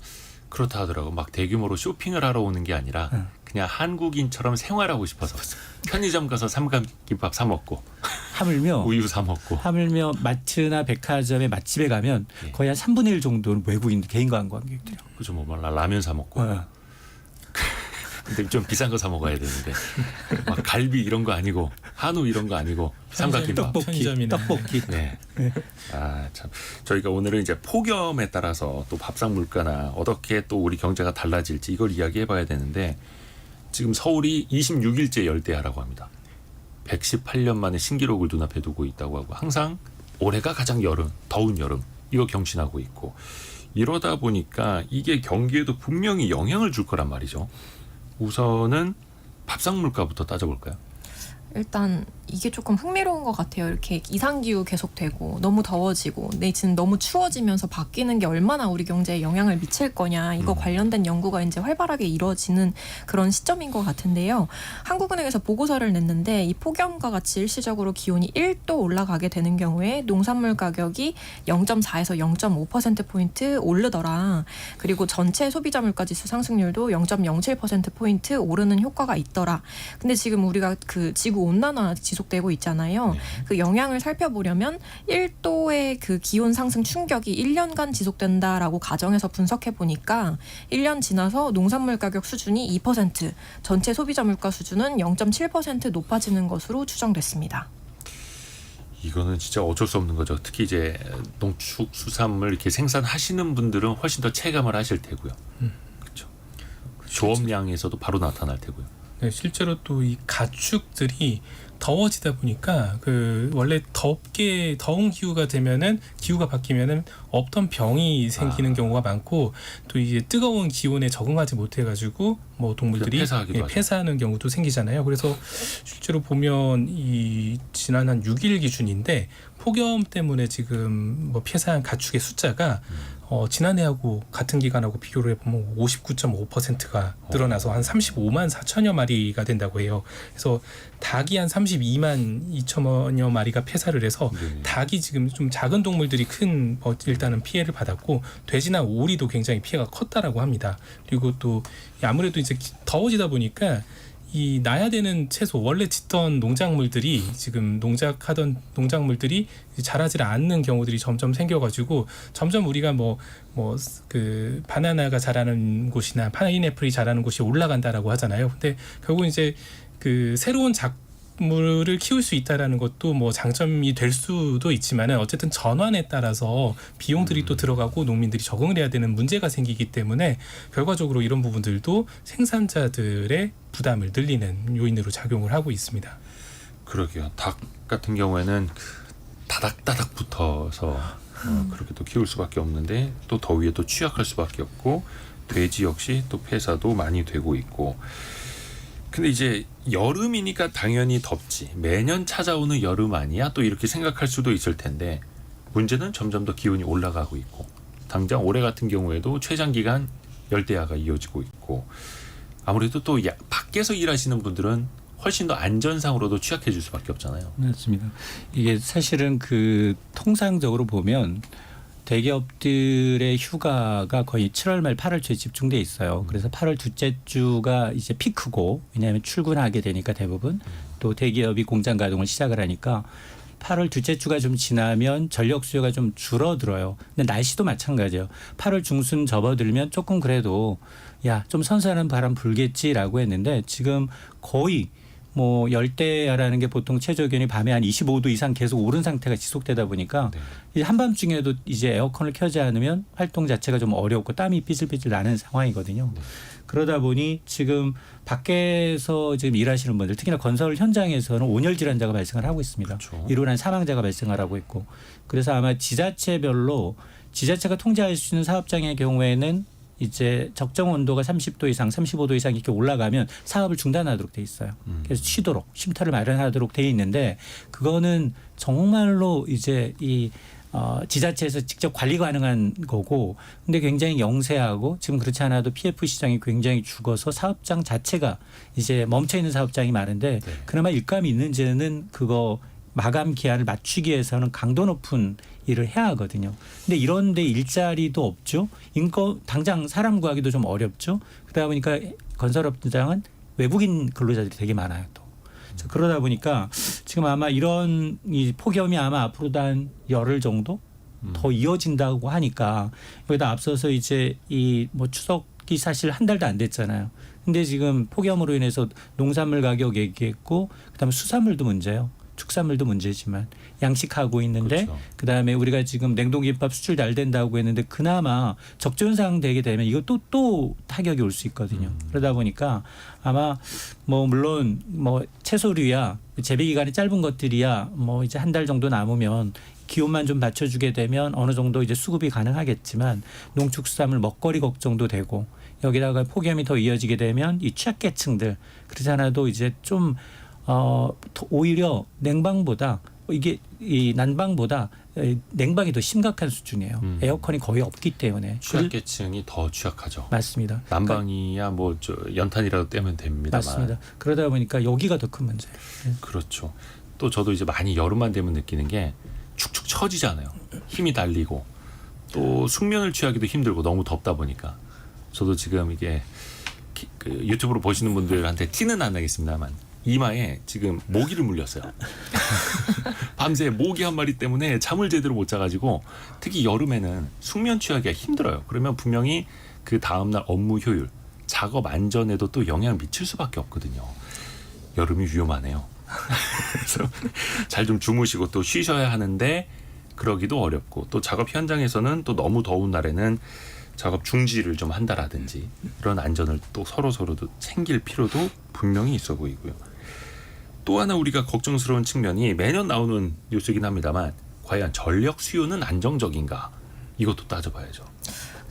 그렇다 하더라고. 막 대규모로 쇼핑을 하러 오는 게 아니라 그냥 한국인처럼 생활하고 싶어서 편의점 가서 삼각김밥 사 먹고 하물며 우유 사 먹고. 하물며 마트나 백화점의 맛집에 가면 예. 거의 한 3분의 1 정도는 외국인들 개인 관광객들이요. 그죠, 뭐 라면 사 먹고. 근데 좀 비싼 거 사 먹어야 되는데 막 갈비 이런 거 아니고 한우 이런 거 아니고 삼각김밥. 편의점이나. 떡볶이. 네. 아, 참. 저희가 오늘은 이제 폭염에 따라서 또 밥상 물가나 어떻게 또 우리 경제가 달라질지 이걸 이야기해 봐야 되는데 지금 서울이 26일째 열대야라고 합니다. 118년 만에 신기록을 눈앞에 두고 있다고 하고 항상 올해가 가장 더운 여름 이거 경신하고 있고 이러다 보니까 이게 경기에도 분명히 영향을 줄 거란 말이죠. 우선은 밥상 물가부터 따져볼까요? 일단 이게 조금 흥미로운 것 같아요. 이렇게 이상기후 계속되고 너무 더워지고 내지는 너무 추워지면서 바뀌는 게 얼마나 우리 경제에 영향을 미칠 거냐 이거 관련된 연구가 이제 활발하게 이루어지는 그런 시점인 것 같은데요. 한국은행에서 보고서를 냈는데 이 폭염과 같이 일시적으로 기온이 1도 올라가게 되는 경우에 농산물 가격이 0.4에서 0.5%포인트 오르더라. 그리고 전체 소비자 물가지수 상승률도 0.07%포인트 오르는 효과가 있더라. 근데 지금 우리가 그 지구 온난화 지속되고 있잖아요. 그 영향을 살펴보려면 1도의 그 기온 상승 충격이 1년간 지속된다라고 가정해서 분석해 보니까 1년 지나서 농산물 가격 수준이 2%, 전체 소비자 물가 수준은 0.7% 높아지는 것으로 추정됐습니다. 이거는 진짜 어쩔 수 없는 거죠. 특히 이제 농축수산물 이렇게 생산하시는 분들은 훨씬 더 체감을 하실 테고요. 그렇죠. 조업량에서도 바로 나타날 테고요. 네, 실제로 또 이 가축들이 더워지다 보니까 그 원래 더운 기후가 되면은 기후가 바뀌면은 없던 병이 생기는 경우가 많고 또 이제 뜨거운 기온에 적응하지 못해 가지고 뭐 동물들이 폐사하기도 하죠. 폐사하는 경우도 생기잖아요. 그래서 실제로 보면 이 지난 한 6일 기준인데 폭염 때문에 지금 뭐 폐사한 가축의 숫자가 지난해하고 같은 기간하고 비교를 해보면 59.5%가 늘어나서 한 35만 4천여 마리가 된다고 해요. 그래서 닭이 한 32만 2천여 마리가 폐사를 해서 닭이 지금 좀 작은 동물들이 큰 일단은 피해를 받았고 돼지나 오리도 굉장히 피해가 컸다라고 합니다. 그리고 또 아무래도 이제 더워지다 보니까 이 나야 되는 채소 원래 짓던 농작물들이 지금 농작하던 농작물들이 자라질 않는 경우들이 점점 생겨가지고 점점 우리가 그 바나나가 자라는 곳이나 파인애플이 자라는 곳이 올라간다라고 하잖아요. 근데 결국 이제 그 새로운 작물을 키울 수 있다라는 것도 뭐 장점이 될 수도 있지만은 어쨌든 전환에 따라서 비용들이 또 들어가고 농민들이 적응을 해야 되는 문제가 생기기 때문에 결과적으로 이런 부분들도 생산자들의 부담을 늘리는 요인으로 작용을 하고 있습니다. 그러게요. 닭 같은 경우에는 다닥다닥 붙어서 그렇게 또 키울 수밖에 없는데 또 더위에 또 취약할 수밖에 없고 돼지 역시 또 폐사도 많이 되고 있고 근데 이제 여름이니까 당연히 덥지 매년 찾아오는 여름 아니야? 또 이렇게 생각할 수도 있을 텐데 문제는 점점 더 기온이 올라가고 있고 당장 올해 같은 경우에도 최장기간 열대야가 이어지고 있고 아무래도 또 밖에서 일하시는 분들은 훨씬 더 안전상으로도 취약해질 수밖에 없잖아요. 맞습니다. 이게 사실은 그 통상적으로 보면 대기업들의 휴가가 거의 7월 말 8월 초에 집중돼 있어요. 그래서 8월 둘째 주가 이제 피크고 왜냐하면 출근하게 되니까 대부분 또 대기업이 공장 가동을 시작을 하니까 8월 둘째 주가 좀 지나면 전력 수요가 좀 줄어들어요. 근데 날씨도 마찬가지예요. 8월 중순 접어들면 조금 그래도 야, 좀 선선한 바람 불겠지라고 했는데 지금 거의 뭐 열대야라는 게 보통 최저 기온이 밤에 한 25도 이상 계속 오른 상태가 지속되다 보니까 이제 한밤중에도 이제 에어컨을 켜지 않으면 활동 자체가 좀 어렵고 땀이 삐질삐질 나는 상황이거든요. 그러다 보니 지금 밖에서 지금 일하시는 분들 특히나 건설 현장에서는 온열 질환자가 발생을 하고 있습니다. 그렇죠. 이로 인한 사망자가 발생을 하고 있고 그래서 아마 지자체별로 지자체가 통제할 수 있는 사업장의 경우에는 이제 적정 온도가 30도 이상, 35도 이상 이렇게 올라가면 사업을 중단하도록 돼 있어요. 그래서 쉬도록 쉼터를 마련하도록 돼 있는데 그거는 정말로 이제 이 지자체에서 직접 관리 가능한 거고 근데 굉장히 영세하고 지금 그렇지 않아도 PF 시장이 굉장히 죽어서 사업장 자체가 이제 멈춰 있는 사업장이 많은데 네. 그나마 일감이 있는지는 그거 마감 기한을 맞추기 위해서는 강도 높은 일을 해야 하거든요. 근데 이런데 일자리도 없죠. 인건 당장 사람 구하기도 좀 어렵죠. 그러다 보니까 건설업장은 외국인 근로자들이 되게 많아요. 또 그러다 보니까 지금 아마 이런 이 폭염이 아마 앞으로도 한 열흘 정도 더 이어진다고 하니까 여기다 앞서서 이제 이 뭐 추석이 사실 한 달도 안 됐잖아요. 근데 지금 폭염으로 인해서 농산물 가격 얘기했고 그다음에 수산물도 문제예요. 축산물도 문제지만 양식하고 있는데 그렇죠. 그다음에 우리가 지금 냉동김밥 수출 잘 된다고 했는데 그나마 적존상 되게 되면 이것도 또 타격이 올 수 있거든요. 그러다 보니까 아마 뭐 물론 뭐 채소류야 재배 기간이 짧은 것들이야 뭐 이제 한 달 정도 남으면 기온만 좀 받쳐주게 되면 어느 정도 이제 수급이 가능하겠지만 농축수산물 먹거리 걱정도 되고 여기다가 폭염이 더 이어지게 되면 이 취약계층들 그렇지 않아도 이제 좀 오히려 냉방보다 이게 이 난방보다 냉방이 더 심각한 수준이에요. 에어컨이 거의 없기 때문에. 취약계층이 더 취약하죠. 맞습니다. 난방이야 뭐 저 연탄이라도 떼면 됩니다만. 맞습니다. 그러다 보니까 여기가 더 큰 문제예요. 그렇죠. 또 저도 이제 많이 여름만 되면 느끼는 게 축축 처지잖아요. 힘이 달리고 또 숙면을 취하기도 힘들고 너무 덥다 보니까 저도 지금 이게 그 유튜브로 보시는 분들한테 티는 안 나겠습니다만 이마에 지금 모기를 물렸어요. 밤새 모기 한 마리 때문에 잠을 제대로 못 자가지고 특히 여름에는 숙면 취하기가 힘들어요. 그러면 분명히 그 다음날 업무 효율, 작업 안전에도 또 영향을 미칠 수밖에 없거든요. 여름이 위험하네요. 그래서 잘 좀 주무시고 또 쉬셔야 하는데 그러기도 어렵고 또 작업 현장에서는 또 너무 더운 날에는 작업 중지를 좀 한다라든지 이런 안전을 또 서로도 챙길 필요도 분명히 있어 보이고요. 또 하나 우리가 걱정스러운 측면이 매년 나오는 뉴스이긴 합니다만 과연 전력 수요는 안정적인가 이것도 따져봐야죠.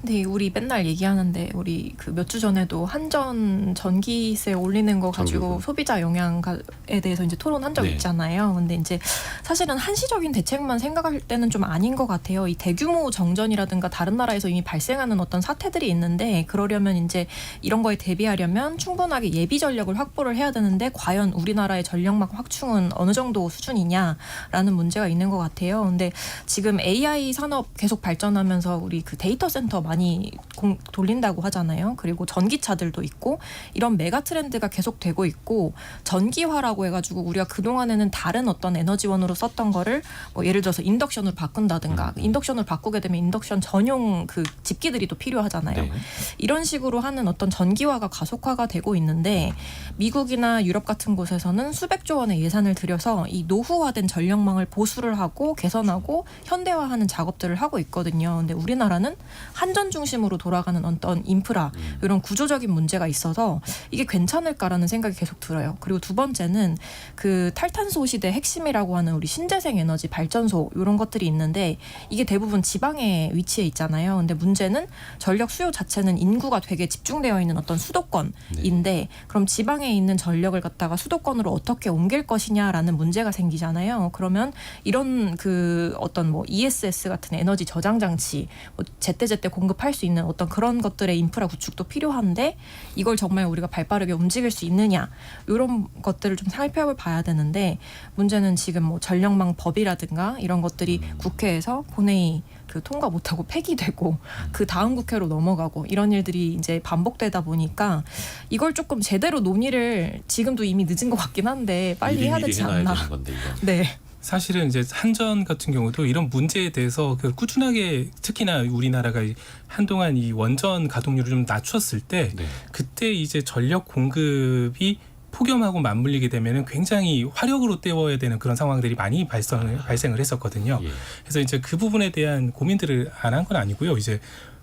근데 우리 맨날 얘기하는데 우리 그 몇 주 전에도 한전 전기세 올리는 거 가지고 전기요금. 소비자 영향에 대해서 이제 토론한 적 네. 있잖아요. 근데 이제 사실은 한시적인 대책만 생각할 때는 좀 아닌 것 같아요. 이 대규모 정전이라든가 다른 나라에서 이미 발생하는 어떤 사태들이 있는데 그러려면 이제 이런 거에 대비하려면 충분하게 예비 전력을 확보를 해야 되는데 과연 우리나라의 전력망 확충은 어느 정도 수준이냐라는 문제가 있는 것 같아요. 근데 지금 AI 산업 계속 발전하면서 우리 그 데이터 센터 많이 돌린다고 하잖아요. 그리고 전기차들도 있고 이런 메가 트렌드가 계속 되고 있고 전기화라고 해가지고 우리가 그동안에는 다른 어떤 에너지원으로 썼던 거를 뭐 예를 들어서 인덕션으로 바꾼다든가 인덕션으로 바꾸게 되면 인덕션 전용 그 집기들이 또 필요하잖아요. 네. 이런 식으로 하는 어떤 전기화가 가속화가 되고 있는데 미국이나 유럽 같은 곳에서는 수백조 원의 예산을 들여서 이 노후화된 전력망을 보수를 하고 개선하고 현대화하는 작업들을 하고 있거든요. 근데 우리나라는 한전 중심으로 돌아가는 어떤 인프라 이런 구조적인 문제가 있어서 이게 괜찮을까라는 생각이 계속 들어요. 그리고 두 번째는 그 탈탄소 시대 핵심이라고 하는 우리 신재생 에너지 발전소 이런 것들이 있는데 이게 대부분 지방에 위치해 있잖아요. 근데 문제는 전력 수요 자체는 인구가 되게 집중되어 있는 어떤 수도권인데 그럼 지방에 있는 전력을 갖다가 수도권으로 어떻게 옮길 것이냐라는 문제가 생기잖아요. 그러면 이런 그 어떤 뭐 ESS 같은 에너지 저장 장치 뭐 제때제때 공급할 수 있는 어떤 그런 것들의 인프라 구축도 필요한데 이걸 정말 우리가 발빠르게 움직일 수 있느냐 이런 것들을 좀 살펴봐야 되는데 문제는 지금 뭐 전력망 법이라든가 이런 것들이 국회에서 본회의 그 통과 못하고 폐기되고 그 다음 국회로 넘어가고 이런 일들이 이제 반복되다 보니까 이걸 조금 제대로 논의를 지금도 이미 늦은 것 같긴 한데 빨리 해야 되지 해놔야 않나. 되는 건데 이건. 네. 사실은 이제 한전 같은 경우도 이런 문제에 대해서 그 꾸준하게 특히나 우리나라가 한동안 이 원전 가동률을 좀 낮췄을 때 네. 그때 이제 전력 공급이 폭염하고 맞물리게 되면은 굉장히 화력으로 때워야 되는 그런 상황들이 많이 발생을 했었거든요. 예. 그래서 이제 그 부분에 대한 고민들을 안 한 건 아니고요. 이제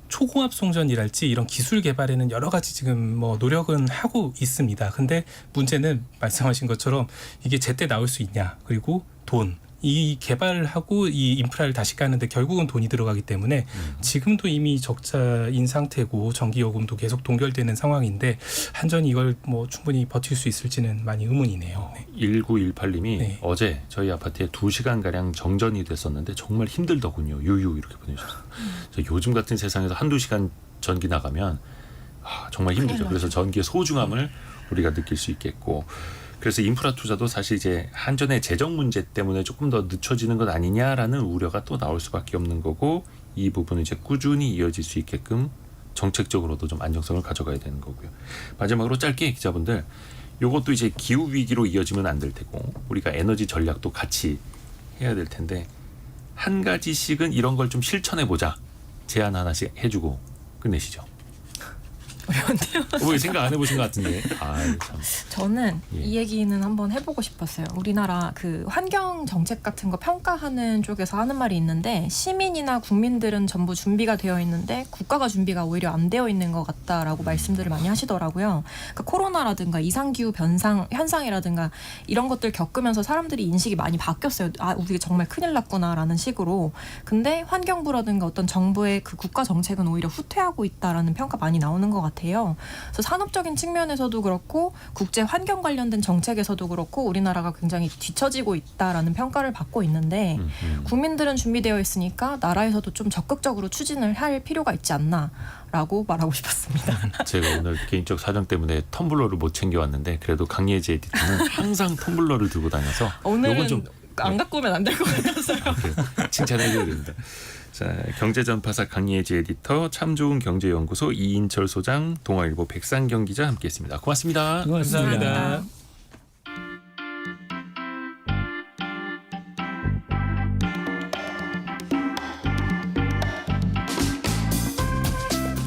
초고압 송전이랄지 이런 기술 개발에는 여러 가지 지금 뭐 노력은 하고 있습니다. 근데 문제는 말씀하신 것처럼 이게 제때 나올 수 있냐, 그리고 돈. 이 개발하고 이 인프라를 다시 까는데 결국은 돈이 들어가기 때문에 지금도 이미 적자인 상태고 전기요금도 계속 동결되는 상황인데 한전이 이걸 뭐 충분히 버틸 수 있을지는 많이 의문이네요. 네. 1918님이 네. 어제 저희 아파트에 2시간가량 정전이 됐었는데 정말 힘들더군요. 유유 이렇게 보내주셨어요. 그래서 요즘 같은 세상에서 한두 시간 전기 나가면 정말 힘들죠. 그래서 전기의 소중함을 우리가 느낄 수 있겠고, 그래서 인프라 투자도 사실 이제 한전의 재정 문제 때문에 조금 더 늦춰지는 것 아니냐라는 우려가 또 나올 수밖에 없는 거고, 이 부분은 이제 꾸준히 이어질 수 있게끔 정책적으로도 좀 안정성을 가져가야 되는 거고요. 마지막으로 짧게 기자분들, 요것도 이제 기후 위기로 이어지면 안 될 테고 우리가 에너지 전략도 같이 해야 될 텐데 한 가지씩은 이런 걸 좀 실천해 보자 제안 하나씩 해주고 끝내시죠. 어려운데요. 왜 생각 안 해보신 것 같은데? 참. 저는 예. 이 얘기는 한번 해보고 싶었어요. 우리나라 그 환경 정책 같은 거 평가하는 쪽에서 하는 말이 있는데, 시민이나 국민들은 전부 준비가 되어 있는데 국가가 준비가 오히려 안 되어 있는 것 같다라고 말씀들을 많이 하시더라고요. 그러니까 코로나라든가 이상기후 현상이라든가 이런 것들 겪으면서 사람들이 인식이 많이 바뀌었어요. 우리가 정말 큰일 났구나라는 식으로. 근데 환경부라든가 어떤 정부의 그 국가 정책은 오히려 후퇴하고 있다라는 평가 많이 나오는 것 같아요. 그래서 산업적인 측면에서도 그렇고 국제 환경 관련된 정책에서도 그렇고 우리나라가 굉장히 뒤처지고 있다라는 평가를 받고 있는데, 국민들은 준비되어 있으니까 나라에서도 좀 적극적으로 추진을 할 필요가 있지 않나라고 말하고 싶었습니다. 제가 오늘 개인적 사정 때문에 텀블러를 못 챙겨왔는데 그래도 강예지 에디터는 항상 텀블러를 들고 다녀서 오늘은 요건 좀 안 갖고 오면 안 될 것 같아서요. 칭찬해줘야 됩니다. 자, 경제전파사 강예지 에디터, 참 좋은 경제연구소 이인철 소장, 동아일보 백상경 기자 함께했습니다. 고맙습니다. 감사합니다.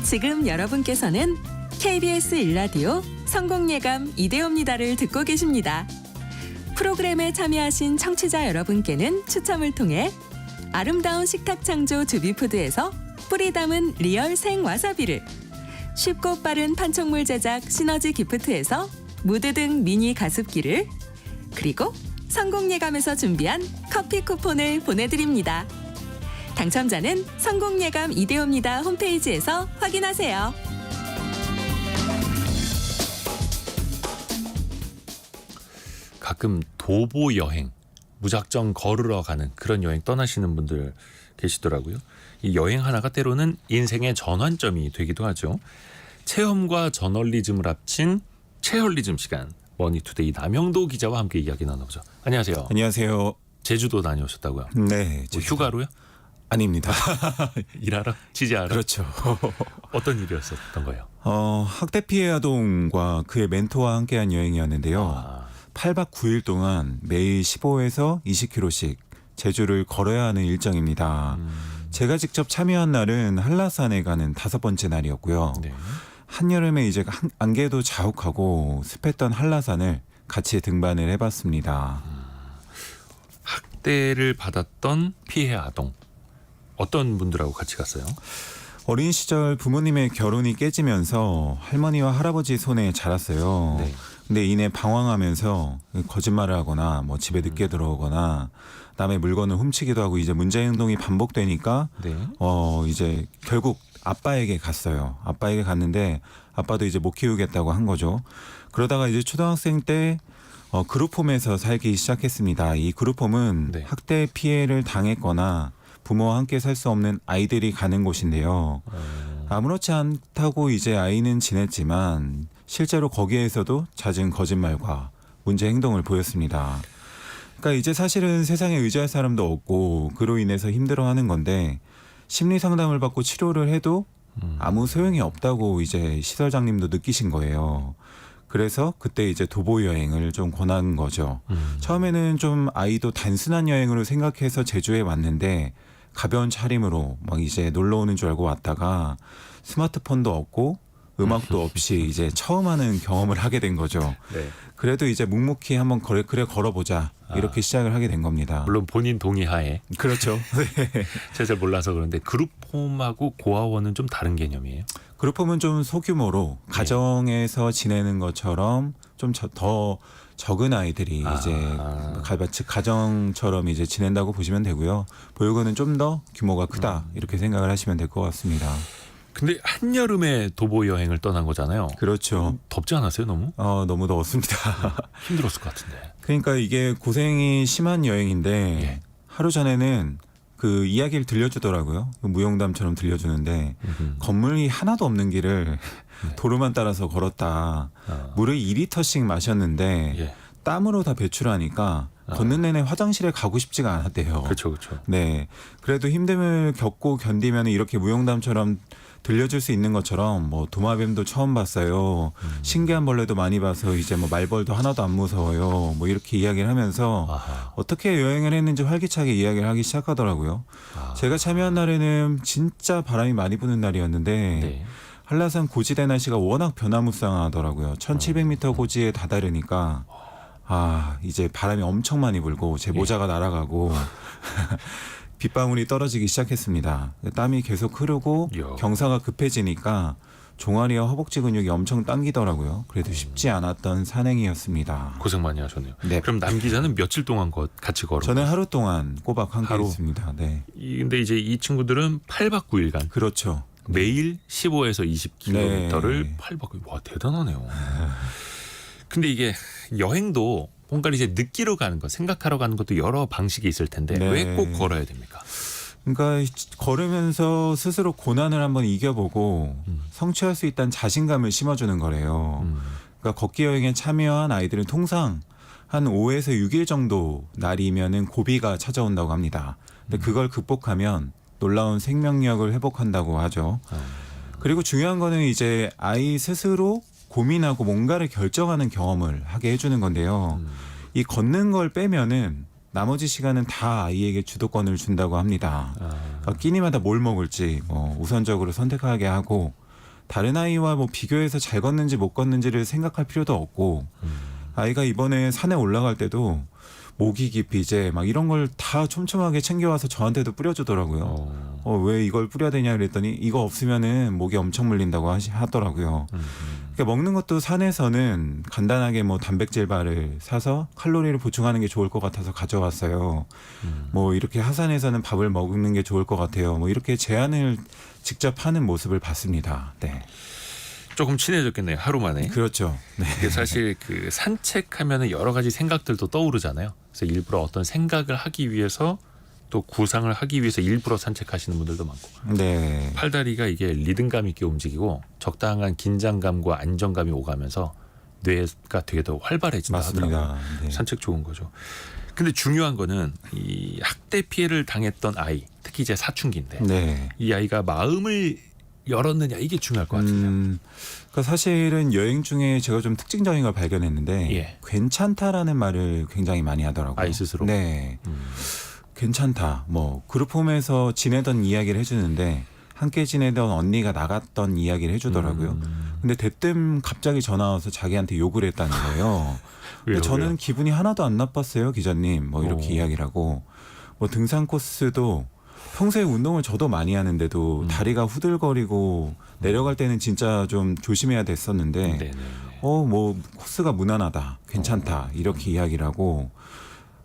지금 여러분께서는 KBS 1라디오 성공예감 이대호입니다를 듣고 계십니다. 프로그램에 참여하신 청취자 여러분께는 추첨을 통해 아름다운 식탁 창조 주비푸드에서 뿌리 담은 리얼 생 와사비를, 쉽고 빠른 판촉물 제작 시너지 기프트에서 무드 등 미니 가습기를, 그리고 성공예감에서 준비한 커피 쿠폰을 보내드립니다. 당첨자는 성공예감 이대호입니다 홈페이지에서 확인하세요. 가끔 도보 여행, 무작정 걸으러 가는 그런 여행 떠나시는 분들 계시더라고요. 이 여행 하나가 때로는 인생의 전환점이 되기도 하죠. 체험과 저널리즘을 합친 체얼리즘 시간, 머니투데이 남영도 기자와 함께 이야기 나눠보죠. 안녕하세요. 안녕하세요. 제주도 다녀오셨다고요? 네. 뭐 제주도. 휴가로요? 아닙니다. 일하러? 취재하러? 그렇죠. 어떤 일이었었던 거예요? 학대 피해 아동과 그의 멘토와 함께한 여행이었는데요. 8박 9일 동안 매일 15에서 20km씩 제주를 걸어야 하는 일정입니다. 제가 직접 참여한 날은 한라산에 가는 5번째 날이었고요. 네. 한여름에 이제 안개도 자욱하고 습했던 한라산을 같이 등반을 해봤습니다. 학대를 받았던 피해 아동, 어떤 분들하고 같이 갔어요? 어린 시절 부모님의 결혼이 깨지면서 할머니와 할아버지 손에 자랐어요. 네. 근데 이내 방황하면서 거짓말을 하거나 뭐 집에 늦게 들어오거나 남의 물건을 훔치기도 하고 이제 문제 행동이 반복되니까 네. 이제 결국 아빠에게 갔어요. 아빠에게 갔는데 아빠도 이제 못 키우겠다고 한 거죠. 그러다가 이제 초등학생 때 그룹홈에서 살기 시작했습니다. 이 그룹홈은 네. 학대 피해를 당했거나 부모와 함께 살 수 없는 아이들이 가는 곳인데요. 아무렇지 않다고 이제 아이는 지냈지만 실제로 거기에서도 잦은 거짓말과 문제 행동을 보였습니다. 그러니까 이제 사실은 세상에 의지할 사람도 없고 그로 인해서 힘들어하는 건데 심리 상담을 받고 치료를 해도 아무 소용이 없다고 이제 시설장님도 느끼신 거예요. 그래서 그때 이제 도보 여행을 좀 권한 거죠. 처음에는 좀 아이도 단순한 여행으로 생각해서 제주에 왔는데 가벼운 차림으로 막 이제 놀러 오는 줄 알고 왔다가 스마트폰도 없고 음악도 없이 이제 처음 하는 경험을 하게 된 거죠. 네. 그래도 이제 묵묵히 한번 걸어보자 이렇게 시작을 하게 된 겁니다. 물론 본인 동의하에 그렇죠. 제가 잘 몰라서 그런데 그룹홈하고 고아원은 좀 다른 개념이에요. 그룹홈은 좀 소규모로 가정에서 지내는 것처럼 좀 더 적은 아이들이 이제 즉 가정처럼 이제 지낸다고 보시면 되고요. 보육원은 좀 더 규모가 크다 이렇게 생각을 하시면 될 것 같습니다. 근데 한여름에 도보 여행을 떠난 거잖아요. 그렇죠. 덥지 않았어요, 너무? 너무 더웠습니다. 힘들었을 것 같은데. 그러니까 이게 고생이 심한 여행인데 예. 하루 전에는 그 이야기를 들려주더라고요. 무용담처럼 들려주는데 건물이 하나도 없는 길을 도로만 따라서 걸었다. 물을 2리터씩 마셨는데 예. 땀으로 다 배출하니까 걷는 내내 화장실에 가고 싶지가 않았대요. 그렇죠, 그렇죠. 네. 그래도 힘듦을 겪고 견디면 이렇게 무용담처럼 들려줄 수 있는 것처럼 뭐 도마뱀도 처음 봤어요. 신기한 벌레도 많이 봐서 이제 뭐 말벌도 하나도 안 무서워요. 뭐 이렇게 이야기를 하면서 아하. 어떻게 여행을 했는지 활기차게 이야기를 하기 시작하더라고요. 제가 참여한 날에는 진짜 바람이 많이 부는 날이었는데 네. 한라산 고지대 날씨가 워낙 변화무쌍하더라고요. 1700m 고지에 다다르니까 이제 바람이 엄청 많이 불고 제 모자가 날아가고 빗방울이 떨어지기 시작했습니다. 땀이 계속 흐르고 이야. 경사가 급해지니까 종아리와 허벅지 근육이 엄청 당기더라고요. 그래도 쉽지 않았던 산행이었습니다. 고생 많이 하셨네요. 네. 그럼 남 기자는 며칠 동안 같이 걸은 저는 거예요? 하루 동안 꼬박 함께 하루? 했습니다. 네. 근데 이제 이 친구들은 8박 9일간 그렇죠. 매일 15에서 20km를 네. 8박. 와, 대단하네요. 근데 이게 여행도 뭔가 이제 느끼러 가는 것, 생각하러 가는 것도 여러 방식이 있을 텐데 네. 왜 꼭 걸어야 됩니까? 그러니까 걸으면서 스스로 고난을 한번 이겨보고 성취할 수 있다는 자신감을 심어주는 거래요. 그러니까 걷기 여행에 참여한 아이들은 통상 한 5에서 6일 정도 날이면은 고비가 찾아온다고 합니다. 근데 그걸 극복하면 놀라운 생명력을 회복한다고 하죠. 그리고 중요한 거는 이제 아이 스스로 고민하고 뭔가를 결정하는 경험을 하게 해주는 건데요. 이 걷는 걸 빼면은 나머지 시간은 다 아이에게 주도권을 준다고 합니다. 그러니까 끼니마다 뭘 먹을지 뭐 우선적으로 선택하게 하고 다른 아이와 뭐 비교해서 잘 걷는지 못 걷는지를 생각할 필요도 없고 아이가 이번에 산에 올라갈 때도 모기 기피제 막 이런 걸 다 촘촘하게 챙겨와서 저한테도 뿌려주더라고요. 왜 이걸 뿌려야 되냐 그랬더니 이거 없으면은 모기 엄청 물린다고 하더라고요. 그러니까 먹는 것도 산에서는 간단하게 뭐 단백질 바를 사서 칼로리를 보충하는 게 좋을 것 같아서 가져왔어요. 뭐 이렇게 하산에서는 밥을 먹는 게 좋을 것 같아요. 뭐 이렇게 제안을 직접 하는 모습을 봤습니다. 네. 조금 친해졌겠네요, 하루 만에. 그렇죠. 네. 이게 사실 그 산책하면은 여러 가지 생각들도 떠오르잖아요. 그래서 일부러 어떤 생각을 하기 위해서 또 구상을 하기 위해서 일부러 산책하시는 분들도 많고. 네. 팔다리가 이게 리듬감 있게 움직이고 적당한 긴장감과 안정감이 오가면서 뇌가 되게 더 활발해진다 하더라고요. 맞습니다. 네. 산책 좋은 거죠. 근데 중요한 거는 이 학대 피해를 당했던 아이, 특히 이제 사춘기인데 네. 이 아이가 마음을 열었느냐 이게 중요할 것 같은데요. 그러니까 사실은 여행 중에 제가 좀 특징적인 걸 발견했는데 예. 괜찮다라는 말을 굉장히 많이 하더라고요. 아이 스스로? 네. 괜찮다. 뭐 그룹홈에서 지내던 이야기를 해주는데 함께 지내던 언니가 나갔던 이야기를 해주더라고요. 근데 대뜸 갑자기 전화 와서 자기한테 욕을 했다는 거예요. 근데 저는 기분이 하나도 안 나빴어요, 기자님. 뭐 이렇게 이야기를 하고 뭐 등산 코스도 평소에 운동을 저도 많이 하는데도 다리가 후들거리고 내려갈 때는 진짜 좀 조심해야 됐었는데 네네네. 뭐 코스가 무난하다, 괜찮다 이렇게 이야기를 하고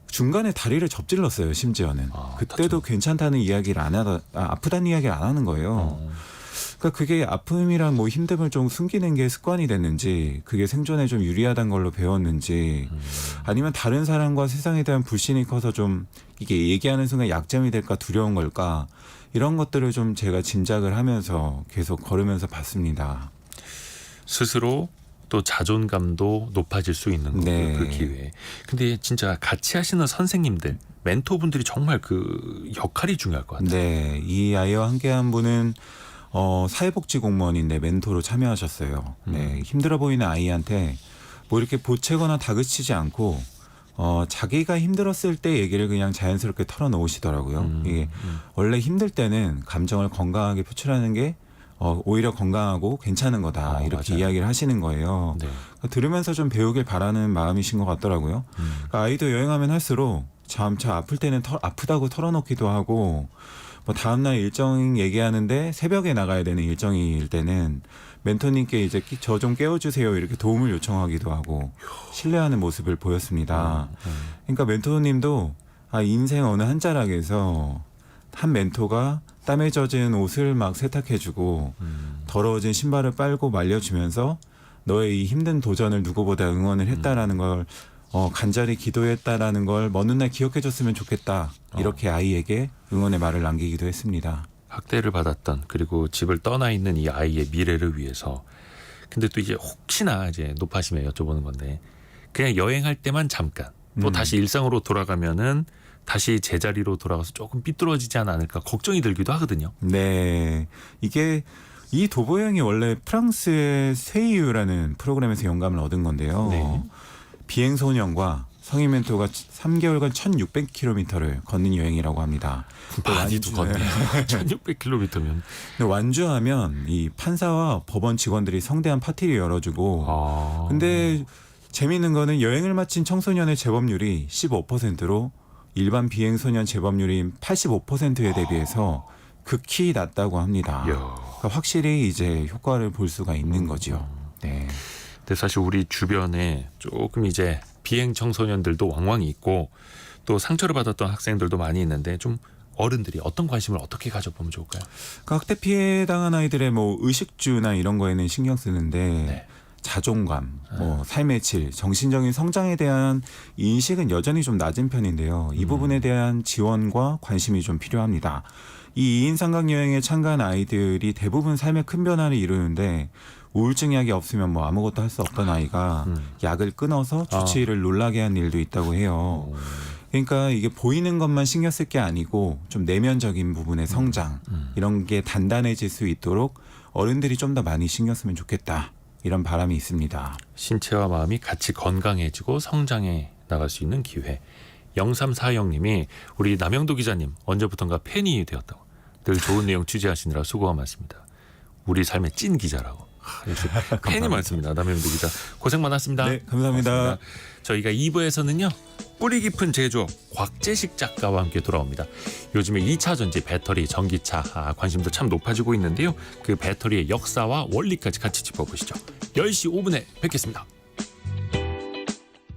중간에 다리를 접질렀어요. 심지어는 그때도 괜찮다는 이야기를 안 하다 아프다는 이야기를 안 하는 거예요. 그러니까 그게 아픔이랑 뭐 힘듦을 좀 숨기는 게 습관이 됐는지 그게 생존에 좀 유리하다는 걸로 배웠는지 아니면 다른 사람과 세상에 대한 불신이 커서 좀 이게 얘기하는 순간 약점이 될까 두려운 걸까 이런 것들을 좀 제가 짐작을 하면서 계속 걸으면서 봤습니다. 스스로 또 자존감도 높아질 수 있는 거고요. 네. 그 기회에. 근데 진짜 같이 하시는 선생님들, 멘토분들이 정말 그 역할이 중요할 것 같아요. 네, 이 아이와 함께한 분은 사회복지 공무원인데 멘토로 참여하셨어요. 네, 힘들어 보이는 아이한테 뭐 이렇게 보채거나 다그치지 않고 자기가 힘들었을 때 얘기를 그냥 자연스럽게 털어놓으시더라고요. 이게 원래 힘들 때는 감정을 건강하게 표출하는 게 오히려 건강하고 괜찮은 거다 이렇게 맞아요. 이야기를 하시는 거예요. 네. 그러니까 들으면서 좀 배우길 바라는 마음이신 것 같더라고요. 그러니까 아이도 여행하면 할수록 저 아플 때는 아프다고 털어놓기도 하고 뭐 다음날 일정 얘기하는데 새벽에 나가야 되는 일정일 때는 멘토님께 이제 저 좀 깨워주세요 이렇게 도움을 요청하기도 하고 신뢰하는 모습을 보였습니다. 그러니까 멘토님도 인생 어느 한 자락에서 한 멘토가 땀에 젖은 옷을 막 세탁해주고 더러워진 신발을 빨고 말려주면서 너의 이 힘든 도전을 누구보다 응원을 했다라는 걸 간절히 기도했다라는 걸 먼 훗날 기억해줬으면 좋겠다 이렇게 아이에게 응원의 말을 남기기도 했습니다. 학대를 받았던 그리고 집을 떠나 있는 이 아이의 미래를 위해서. 근데 또 이제 혹시나 이제 높아심에 여쭤보는 건데 그냥 여행할 때만 잠깐 또 다시 일상으로 돌아가면은 다시 제자리로 돌아가서 조금 삐뚤어지지 않을까 걱정이 들기도 하거든요. 네, 이게 이 도보여행이 원래 프랑스의 세이유라는 프로그램에서 영감을 얻은 건데요. 네. 비행소년과 성인 멘토가 3개월간 1,600km를 걷는 여행이라고 합니다. 많이도 걷네요. 1,600km면. 완주하면 이 판사와 법원 직원들이 성대한 파티를 열어주고 근데 재미있는 거는 여행을 마친 청소년의 재범률이 15%로 일반 비행소년 재범률인 85%에 대비해서 극히 낮다고 합니다. 그러니까 확실히 이제 효과를 볼 수가 있는 거죠. 네. 근데 사실 우리 주변에 조금 이제 비행 청소년들도 왕왕이 있고 또 상처를 받았던 학생들도 많이 있는데 좀 어른들이 어떤 관심을 어떻게 가져보면 좋을까요? 그러니까 학대 피해 당한 아이들의 뭐 의식주나 이런 거에는 신경 쓰는데 네. 자존감, 뭐 삶의 질, 정신적인 성장에 대한 인식은 여전히 좀 낮은 편인데요. 이 부분에 대한 지원과 관심이 좀 필요합니다. 이 2인 삼각 여행에 참가한 아이들이 대부분 삶의 큰 변화를 이루는데 우울증 약이 없으면 뭐 아무것도 할 수 없던 아이가 약을 끊어서 주치의를 놀라게 한 일도 있다고 해요. 그러니까 이게 보이는 것만 신경 쓸 게 아니고 좀 내면적인 부분의 성장 이런 게 단단해질 수 있도록 어른들이 좀 더 많이 신경 쓰면 좋겠다. 이런 바람이 있습니다. 신체와 마음이 같이 건강해지고 성장해 나갈 수 있는 기회. 0340님이 우리 남영도 기자님 언제부턴가 팬이 되었다고. 늘 좋은 내용 취재하시느라 수고가 많습니다. 우리 삶의 찐 기자라고. 팬이 많습니다. 남영도 기자 고생 많았습니다. 네, 감사합니다. 고맙습니다. 저희가 2부에서는요. 뿌리 깊은 제조업 곽재식 작가와 함께 돌아옵니다. 요즘에 2차 전지 배터리 전기차 관심도 참 높아지고 있는데요. 그 배터리의 역사와 원리까지 같이 짚어보시죠. 10시 5분에 뵙겠습니다.